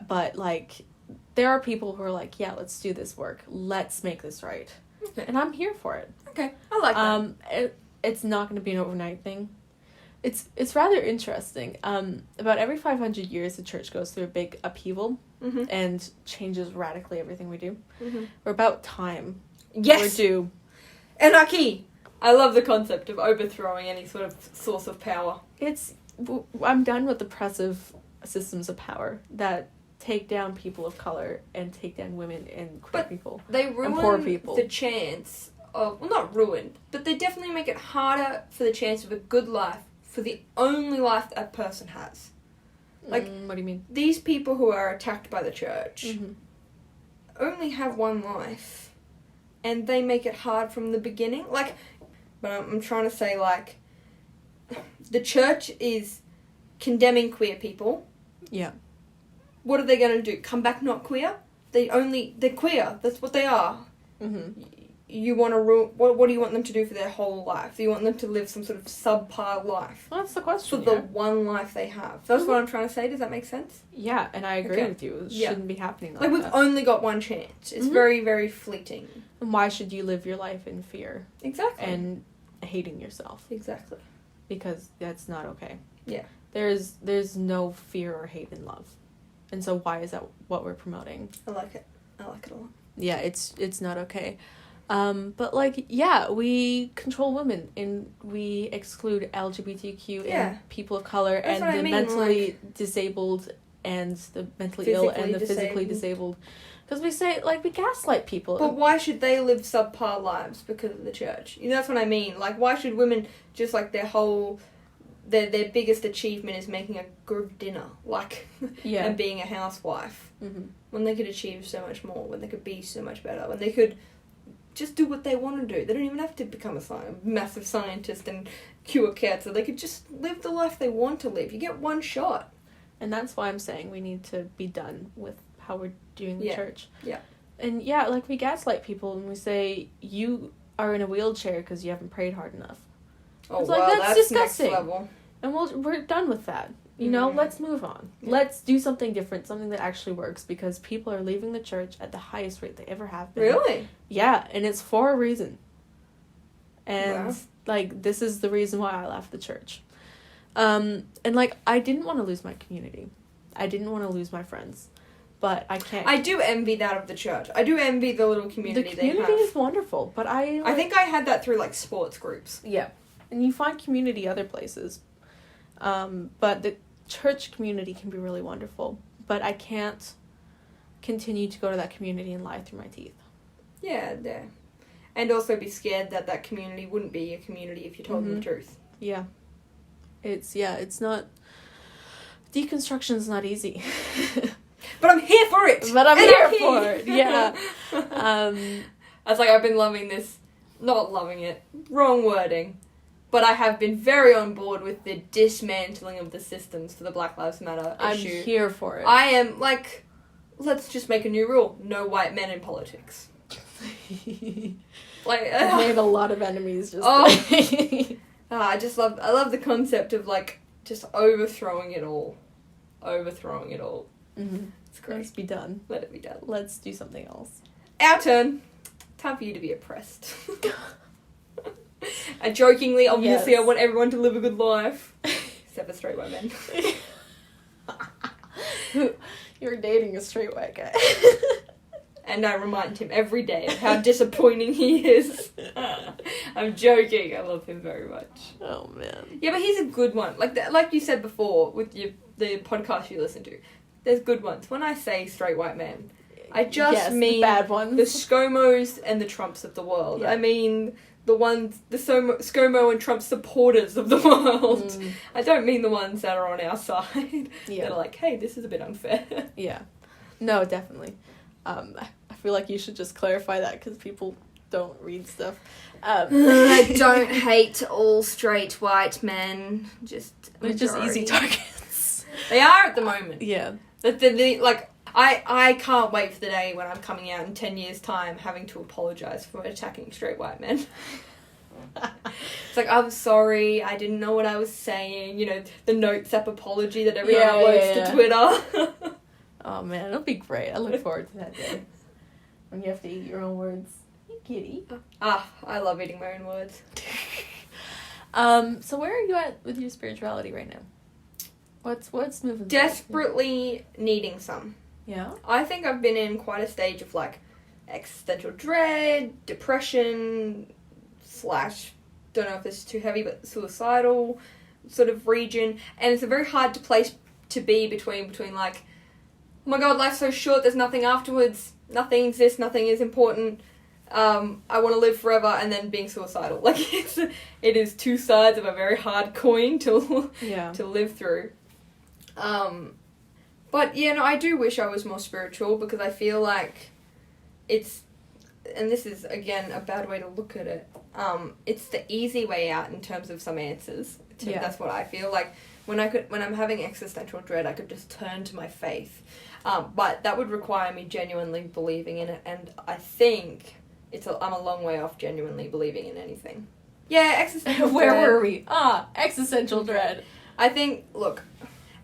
B: But, like, there are people who are like, yeah, let's do this work. Let's make this right.
A: Okay.
B: And I'm here for it.
A: Okay, I like that.
B: It's not going to be an overnight thing. It's rather interesting. About every 500 years, the church goes through a big upheaval and changes radically everything we do. We're about time.
A: Yes!
B: We're due.
A: Anarchy! I love the concept of overthrowing any sort of source of power.
B: I'm done with oppressive systems of power that take down people of color and take down women and queer people.
A: They ruin
B: and poor people.
A: The chance of... Well, not ruin, but they definitely make it harder for the chance of a good life for the only life that a person has. Like,
B: what do you mean?
A: These people who are attacked by the church only have one life, and they make it hard from the beginning. Like, but I'm trying to say, like, the church is condemning queer people.
B: Yeah.
A: What are they going to do? Come back not queer? They're queer. That's what they are.
B: Mm-hmm.
A: You want to what do you want them to do for their whole life? Do you want them to live some sort of subpar life?
B: Well, that's the question.
A: For the one life they have. That's what I'm trying to say. Does that make sense?
B: Yeah, and I agree with you. It shouldn't be happening like that.
A: We've only got one chance. It's very, very fleeting.
B: And why should you live your life in fear?
A: Exactly.
B: And hating yourself.
A: Exactly.
B: Because that's not okay.
A: Yeah.
B: There's no fear or hate in love. And so why is that what we're promoting?
A: I like it. I like it a lot.
B: Yeah, it's not okay. But like, yeah, we control women and we exclude LGBTQ and people of color and the mentally disabled and the mentally ill and the physically disabled. Because we say, like, we gaslight people.
A: But why should they live subpar lives because of the church? You know, that's what I mean. Like, why should women just, like, their biggest achievement is making a good dinner, like, and being a housewife, when they could achieve so much more, when they could be so much better, when they could just do what they want to do. They don't even have to become a massive scientist and cure cancer. They could just live the life they want to live. You get one shot.
B: And that's why I'm saying we need to be done with how we're doing the church.
A: Yeah.
B: And yeah, like, we gaslight people and we say, you are in a wheelchair because you haven't prayed hard enough.
A: Oh,
B: it's
A: wow,
B: like, that's disgusting.
A: Next level.
B: And we're done with that. You know, let's move on. Yeah. Let's do something different, something that actually works, because people are leaving the church at the highest rate they ever have been.
A: Really?
B: Yeah, and it's for a reason. And, like, this is the reason why I left the church. And, like, I didn't want to lose my community. I didn't want to lose my friends. But I can't...
A: I do envy that of the church. I do envy the little community they have.
B: The community is wonderful, but I
A: think I had that through, like, sports groups.
B: Yeah. And you find community other places. But the church community can be really wonderful. But I can't continue to go to that community and lie through my teeth. Yeah.
A: And also be scared that community wouldn't be a community if you told them the truth.
B: Yeah. It's not... Deconstruction is not easy.
A: But I'm here for it!
B: Yeah.
A: It's like, I've been loving this... Not loving it. Wrong wording. But I have been very on board with the dismantling of the systems for the Black Lives Matter issue.
B: I'm here for it.
A: I am, like... Let's just make a new rule. No white men in politics. Like...
B: I made a lot of enemies just
A: I love the concept of, like, just overthrowing it all.
B: Mm-hmm.
A: It's great.
B: Let's be done.
A: Let it be done.
B: Let's do something else.
A: Our turn. Time for you to be oppressed. And jokingly, obviously, I want everyone to live a good life. Except for straight white men.
B: You're dating a straight white guy.
A: And I remind him every day of how disappointing he is. I'm joking. I love him very much.
B: Oh, man.
A: Yeah, but he's a good one. Like you said before with the podcast you listen to. There's good ones. When I say straight white men, I just mean
B: the bad ones.
A: The ScoMos and the Trumps of the world. Yeah. I mean the ScoMo and Trump supporters of the world. I don't mean the ones that are on our side. Yeah. That are like, hey, this is a bit unfair.
B: Yeah. No, definitely. I feel like you should just clarify that because people don't read stuff.
A: I don't hate all straight white men.
B: They're just easy targets.
A: They are at the moment.
B: Yeah.
A: I can't wait for the day when I'm coming out in 10 years' time having to apologise for attacking straight white men. It's like, I'm sorry, I didn't know what I was saying. You know, the Notes app apology that everyone uploads to Twitter.
B: Oh man, it'll be great. I look forward to that day. When you have to eat your own words. You kitty.
A: I love eating my own words.
B: So where are you at with your spirituality right now? What's moving?
A: Desperately needing some.
B: Yeah?
A: I think I've been in quite a stage of, like, existential dread, depression, / don't know if this is too heavy, but suicidal sort of region. And it's a very hard place to be between like, oh my god, life's so short, there's nothing afterwards, nothing exists, nothing is important, I want to live forever, and then being suicidal. Like, it is two sides of a very hard coin to live through. But, yeah, no, I do wish I was more spiritual, because I feel like it's, and this is, again, a bad way to look at it, it's the easy way out in terms of some answers. That's what I feel like. When I'm having existential dread, I could just turn to my faith. But that would require me genuinely believing in it, and I think I'm a long way off genuinely believing in anything. Yeah, existential dread.
B: Where were we? Existential dread.
A: I think, look,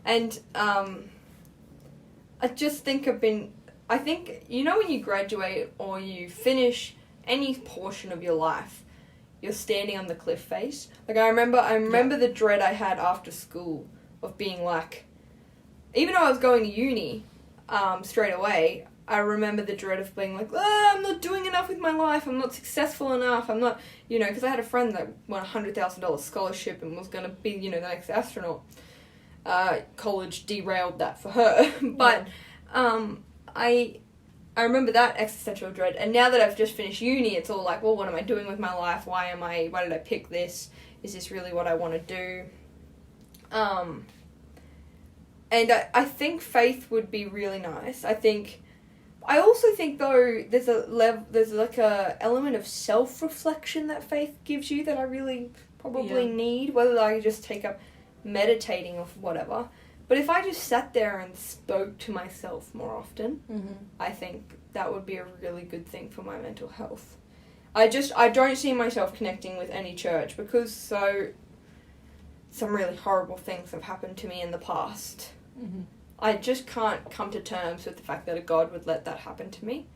A: and I just think I think, you know, when you graduate or you finish any portion of your life, you're standing on the cliff face. Like, I remember the dread I had after school of being like, even though I was going to uni straight away, I remember the dread of being like, I'm not doing enough with my life, I'm not successful enough, I'm not, you know, because I had a friend that won a $100,000 scholarship and was going to be, you know, the next astronaut. College derailed that for her. But I remember that existential dread, and now that I've just finished uni, it's all like, well, what am I doing with my life? Why did I pick this? Is this really what I want to do? And I think faith would be really nice. I also think, though, there's like a element of self-reflection that faith gives you that I really probably need, whether I just take up meditating or whatever. But if I just sat there and spoke to myself more often, I think that would be a really good thing for my mental health. I don't see myself connecting with any church because some really horrible things have happened to me in the past. I just can't come to terms with the fact that a God would let that happen to me,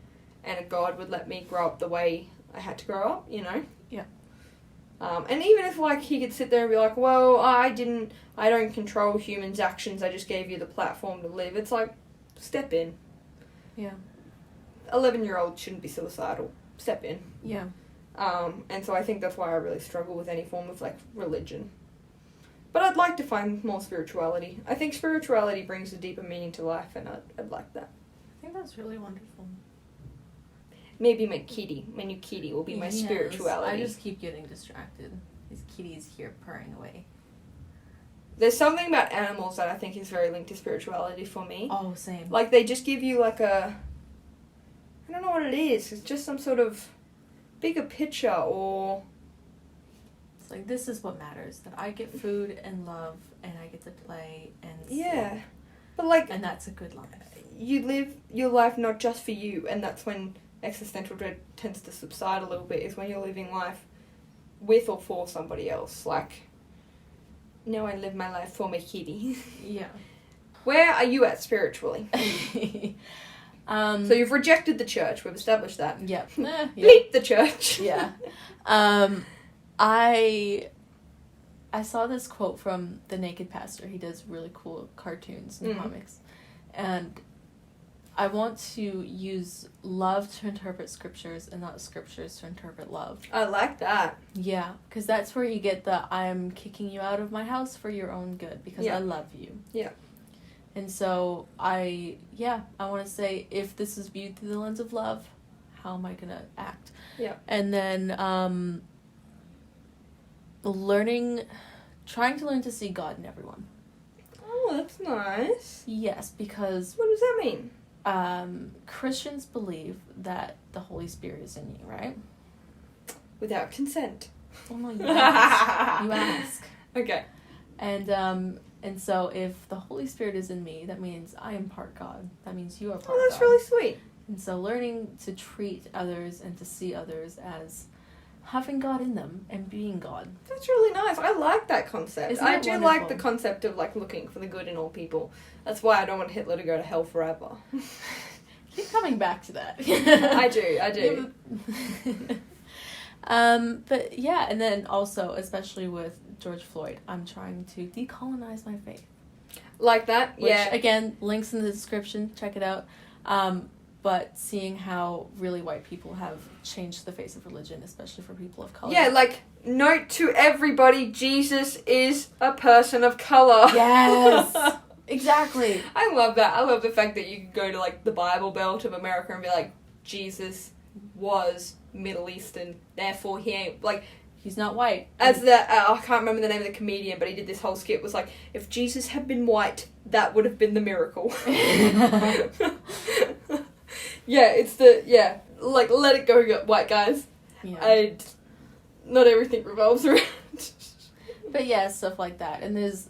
A: and a God would let me grow up the way I had to grow up, you know?
B: Yeah.
A: And even if, like, he could sit there and be like, well, I don't control humans' actions, I just gave you the platform to live. It's like, step in.
B: Yeah.
A: 11-year-olds shouldn't be suicidal. Step in.
B: Yeah.
A: And so I think that's why I really struggle with any form of, like, religion. But I'd like to find more spirituality. I think spirituality brings a deeper meaning to life, and I'd like that.
B: I think that's really wonderful.
A: Maybe my new kitty will be my spirituality.
B: I just keep getting distracted. His kitty's here purring away.
A: There's something about animals that I think is very linked to spirituality for me.
B: Oh, same.
A: Like, they just give you, like, I don't know what it is. It's just some sort of bigger picture, or...
B: It's like, this is what matters. That I get food and love, and I get to play, and...
A: Yeah. But, like...
B: And that's a good life.
A: You live your life not just for you, and that's when existential dread tends to subside a little bit, is when you're living life with or for somebody else. Like, no, I live my life for my kitty.
B: Yeah.
A: Where are you at spiritually? So you've rejected the church. We've established that.
B: Yep.
A: Bleep the church.
B: Yeah. I saw this quote from The Naked Pastor. He does really cool cartoons and comics. And I want to use love to interpret scriptures and not scriptures to interpret love.
A: I like that.
B: Yeah, because that's where you get the I'm kicking you out of my house for your own good because I love you.
A: Yeah.
B: And so I want to say, if this is viewed through the lens of love, how am I going to act?
A: Yeah.
B: And then trying to learn to see God in everyone.
A: Oh, that's nice.
B: Yes, because...
A: What does that mean?
B: Christians believe that the Holy Spirit is in you, right?
A: Without consent.
B: Oh no, you ask. You ask.
A: Okay.
B: And so if the Holy Spirit is in me, that means I am part God. That means you are part God.
A: Oh, that's really sweet.
B: And so learning to treat others and to see others as having God in them and being God.
A: That's really nice. I like that concept.
B: Isn't
A: I
B: it
A: do
B: wonderful?
A: like the concept of, like, looking for the good in all people. That's why I don't want Hitler to go to hell forever.
B: Keep coming back to that.
A: I do.
B: But yeah, and then also, especially with George Floyd, I'm trying to decolonize my faith.
A: Like that?
B: Which,
A: yeah.
B: Again, links in the description, check it out. But seeing how really white people have changed the face of religion, especially for people of color.
A: Yeah, like, note to everybody, Jesus is a person of color.
B: Yes! Exactly.
A: I love that. I love the fact that you can go to, like, the Bible Belt of America and be like, Jesus was Middle Eastern, therefore he ain't, like...
B: He's not white.
A: As the, I can't remember the name of the comedian, but he did this whole skit, was like, if Jesus had been white, that would have been the miracle. Like, let it go, white guys.
B: Yeah.
A: Not everything revolves around.
B: But yeah, stuff like that. And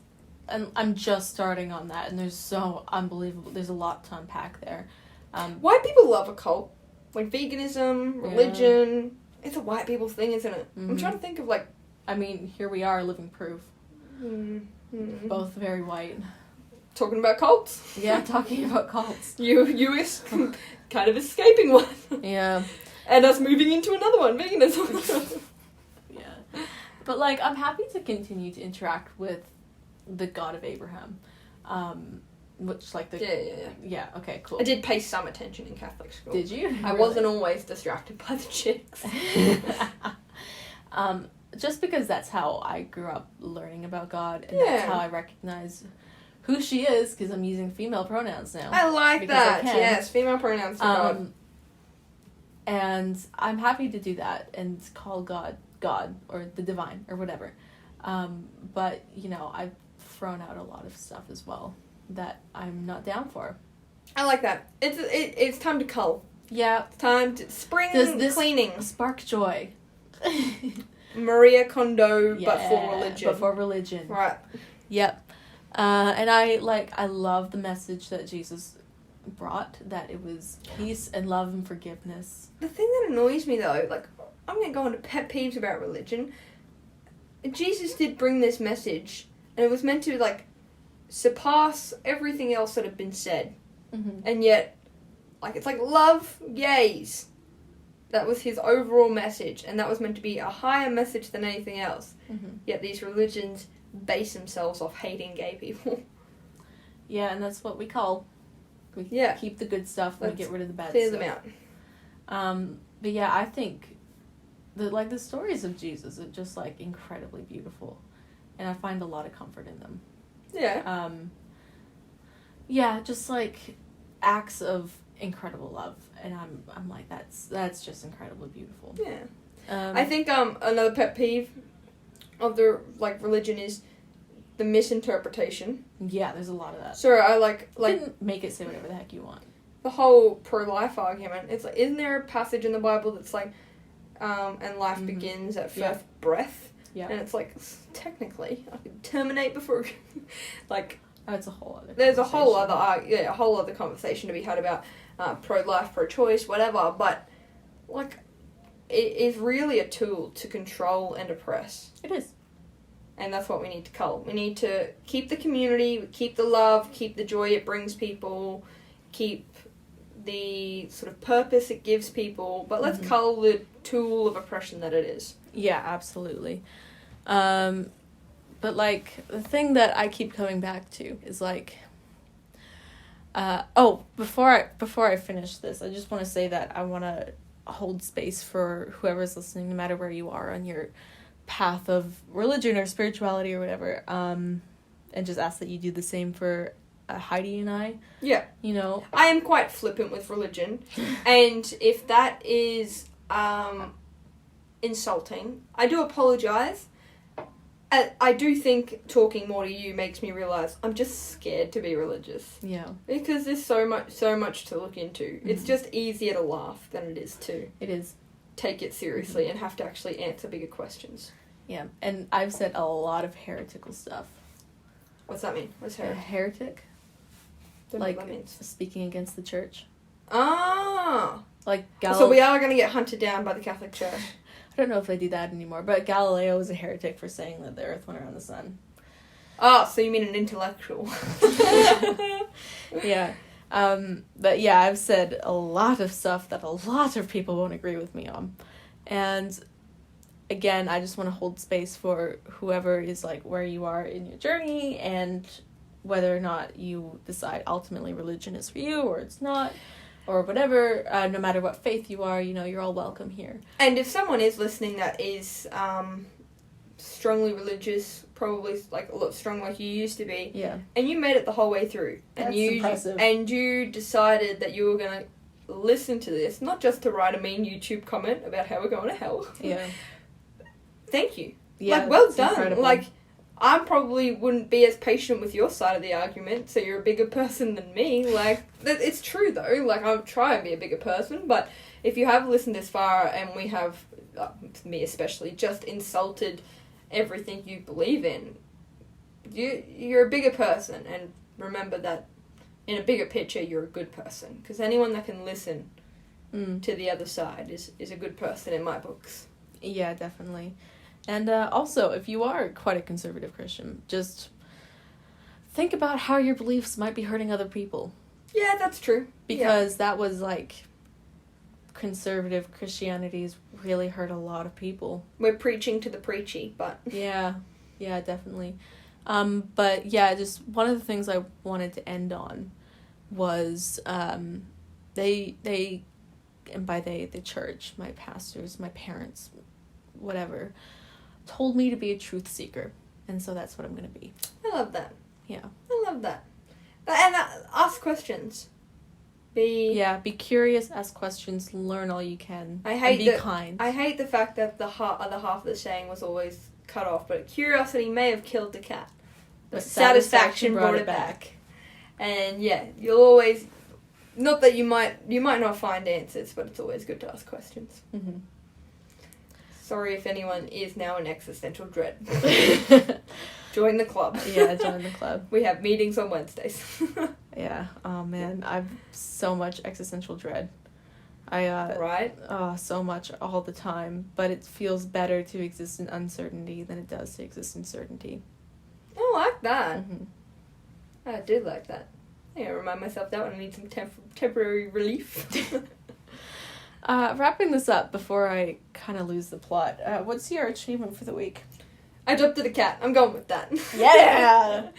B: I'm just starting on that, and there's so unbelievable. There's a lot to unpack there.
A: White people love a cult. Like veganism, religion. Yeah. It's a white people thing, isn't it? Mm-hmm. I'm trying to think of like...
B: I mean, here we are, living proof. Mm-hmm. Both very white.
A: Talking about cults.
B: Yeah, talking about cults.
A: You kind of escaping one.
B: Yeah.
A: And us moving into another one, veganism.
B: Yeah. But, like, I'm happy to continue to interact with the God of Abraham. Which, like, the...
A: Yeah.
B: Yeah, okay, cool.
A: I did pay some attention in Catholic school.
B: Did you?
A: I wasn't always distracted by the chicks.
B: Just because that's how I grew up learning about God, and that's how I recognize who she is, because I'm using female pronouns now.
A: I like that. Yes, female pronouns for God.
B: And I'm happy to do that and call God, or the divine, or whatever. But, you know, I've thrown out a lot of stuff as well that I'm not down for. I
A: like that. It's time to cull.
B: Yeah.
A: It's time to... Spring cleaning.
B: Spark joy.
A: Maria Kondo, but for religion.
B: But for religion.
A: Right.
B: Yep. And I love the message that Jesus brought, that it was peace and love and forgiveness.
A: The thing that annoys me, though, like, I'm going to go into pet peeves about religion. Jesus did bring this message, and it was meant to, like, surpass everything else that had been said. Mm-hmm. And yet, like, it's like, love gays. That was his overall message, and that was meant to be a higher message than anything else. Mm-hmm. Yet these religions base themselves off hating gay people.
B: Yeah, and that's what we call. We keep the good stuff and we get rid of the bad
A: stuff. Clear them
B: out. But yeah, I think the stories of Jesus are just, like, incredibly beautiful, and I find a lot of comfort in them.
A: Yeah.
B: Yeah, just like acts of incredible love, and I'm like, that's just incredibly beautiful.
A: Yeah. I think another pet peeve of the, like, religion is the misinterpretation.
B: Yeah, there's a lot of that.
A: So I like
B: you can make it say whatever the heck you want.
A: The whole pro-life argument. It's like, isn't there a passage in the Bible that's like, and life begins at first breath?
B: Yeah.
A: And it's like, technically, I could terminate before, like.
B: Oh, it's a whole other.
A: There's a whole other conversation to be had about pro-life, pro-choice, whatever. But, like, it is really a tool to control and oppress.
B: It is.
A: And that's what we need to cull. We need to keep the community, keep the love, keep the joy it brings people, keep the sort of purpose it gives people, but let's cull the tool of oppression that it is. Yeah,
B: absolutely. But, like, the thing that I keep coming back to is, like... before I finish this, I just want to say that I want to hold space for whoever's listening, no matter where you are on your path of religion or spirituality or whatever, and just ask that you do the same for Heidi and I.
A: Yeah.
B: You know?
A: I am quite flippant with religion, and if that is insulting, I do apologise. I do think talking more to you makes me realise I'm just scared to be religious.
B: Yeah.
A: Because there's so much to look into. Mm-hmm. It's just easier to laugh than it is to...
B: It is.
A: Take it seriously and have to actually answer bigger questions.
B: Yeah, and I've said a lot of heretical stuff.
A: What's that mean? What's heretic?
B: Heretic?
A: Don't know what that means.
B: Speaking against the church.
A: Ah!
B: Like
A: So we are going to get hunted down by the Catholic Church.
B: I don't know if they do that anymore, but Galileo was a heretic for saying that the Earth went around the sun.
A: Oh, so you mean an intellectual.
B: Yeah. But yeah, I've said a lot of stuff that a lot of people won't agree with me on. And again, I just want to hold space for whoever is, like, where you are in your journey, and whether or not you decide ultimately religion is for you or it's not. Or whatever, no matter what faith you are, you know, you're all welcome here.
A: And if someone is listening that is strongly religious, probably like a lot strong like you used to be,
B: yeah,
A: and you made it the whole way through,
B: and impressive.
A: And you decided that you were gonna listen to this, not just to write a mean YouTube comment about how we're going to hell.
B: Yeah.
A: Thank you.
B: Yeah,
A: like, well done.
B: Incredible.
A: Like, I probably wouldn't be as patient with your side of the argument, so you're a bigger person than me. Like, it's true, though. Like, I'll try and be a bigger person, but if you have listened this far and we have, me especially, just insulted everything you believe in, you're a bigger person, and remember that in a bigger picture, you're a good person. Because anyone that can listen to the other side is a good person in my books.
B: Yeah, definitely. And also, if you are quite a conservative Christian, just think about how your beliefs might be hurting other people.
A: Yeah, that's true.
B: Because that was, like, conservative Christianity's really hurt a lot of people.
A: We're preaching to the preachy, but...
B: Yeah, definitely. But, yeah, just one of the things I wanted to end on was they, and by they, the church, my pastors, my parents, whatever, told me to be a truth seeker. And so that's what I'm going to be.
A: I love that.
B: Yeah.
A: I love that. And ask questions. Be
B: curious, ask questions, learn all you can,
A: and
B: be kind.
A: I hate the fact that the other half of the saying was always cut off, but curiosity may have killed the cat, but satisfaction brought it back. And yeah, you'll always, not that you might not find answers, but it's always good to ask questions.
B: Mm-hmm.
A: Sorry if anyone is now in existential dread. Join the club.
B: Yeah, join the club.
A: We have meetings on Wednesdays.
B: Yeah. Oh man, I've so much existential dread. Right? Oh, so much all the time. But it feels better to exist in uncertainty than it does to exist in certainty.
A: I like that.
B: Mm-hmm.
A: I do like that. I gotta remind myself that when I need some temporary relief.
B: Wrapping this up before I kind of lose the plot. What's your achievement for the week?
A: I adopted a cat. I'm going with that.
B: Yeah!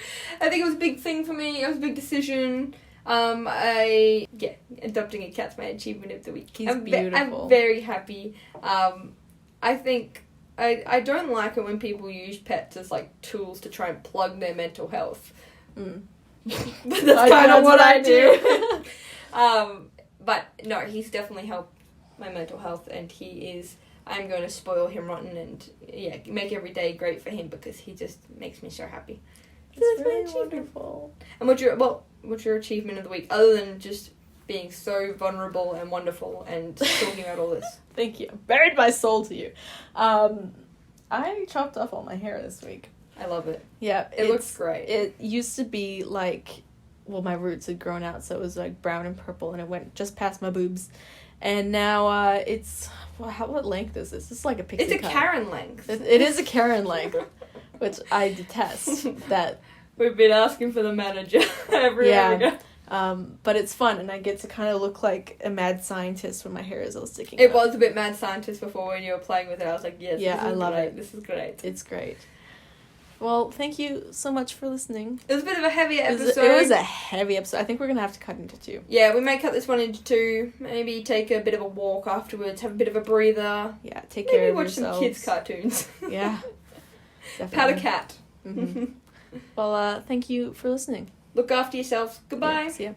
A: I think it was a big thing for me. It was a big decision. Adopting a cat's my achievement of the week.
B: He's beautiful.
A: I'm very happy. I think I don't like it when people use pets as like tools to try and plug their mental health. But that's kind of what I do. But no, he's definitely helped my mental health, and I'm going to spoil him rotten and make every day great for him because he just makes me so happy.
B: That's very wonderful.
A: And what's your achievement of the week other than just being so vulnerable and wonderful and talking about all this?
B: Thank you. Buried my soul to you. I chopped off all my hair this week.
A: I love it.
B: Yeah,
A: it looks great.
B: It used to be like, well, my roots had grown out, so it was like brown and purple, and it went just past my boobs. And now it's... what length is this? It's like a pixie cut.
A: It's a Karen length.
B: It is a Karen length, which I detest. That
A: we've been asking for the manager everywhere we go.
B: But it's fun, and I get to kind of look like a mad scientist when my hair is all sticking
A: It
B: out.
A: was a bit mad scientist before when you were playing with it. I was like, yes,
B: I love it.
A: This is great.
B: It's great. Well, thank you so much for listening.
A: It was a bit of a heavy episode.
B: It was a heavy episode. I think we're going to have to cut into 2.
A: Yeah, we may cut this one into 2. Maybe take a bit of a walk afterwards, have a bit of a breather.
B: Yeah, take care of yourselves.
A: Maybe watch some kids' cartoons.
B: Yeah, definitely.
A: Pat a cat.
B: Mm-hmm. Well, thank you for listening.
A: Look after yourselves. Goodbye.
B: Yeah, see ya.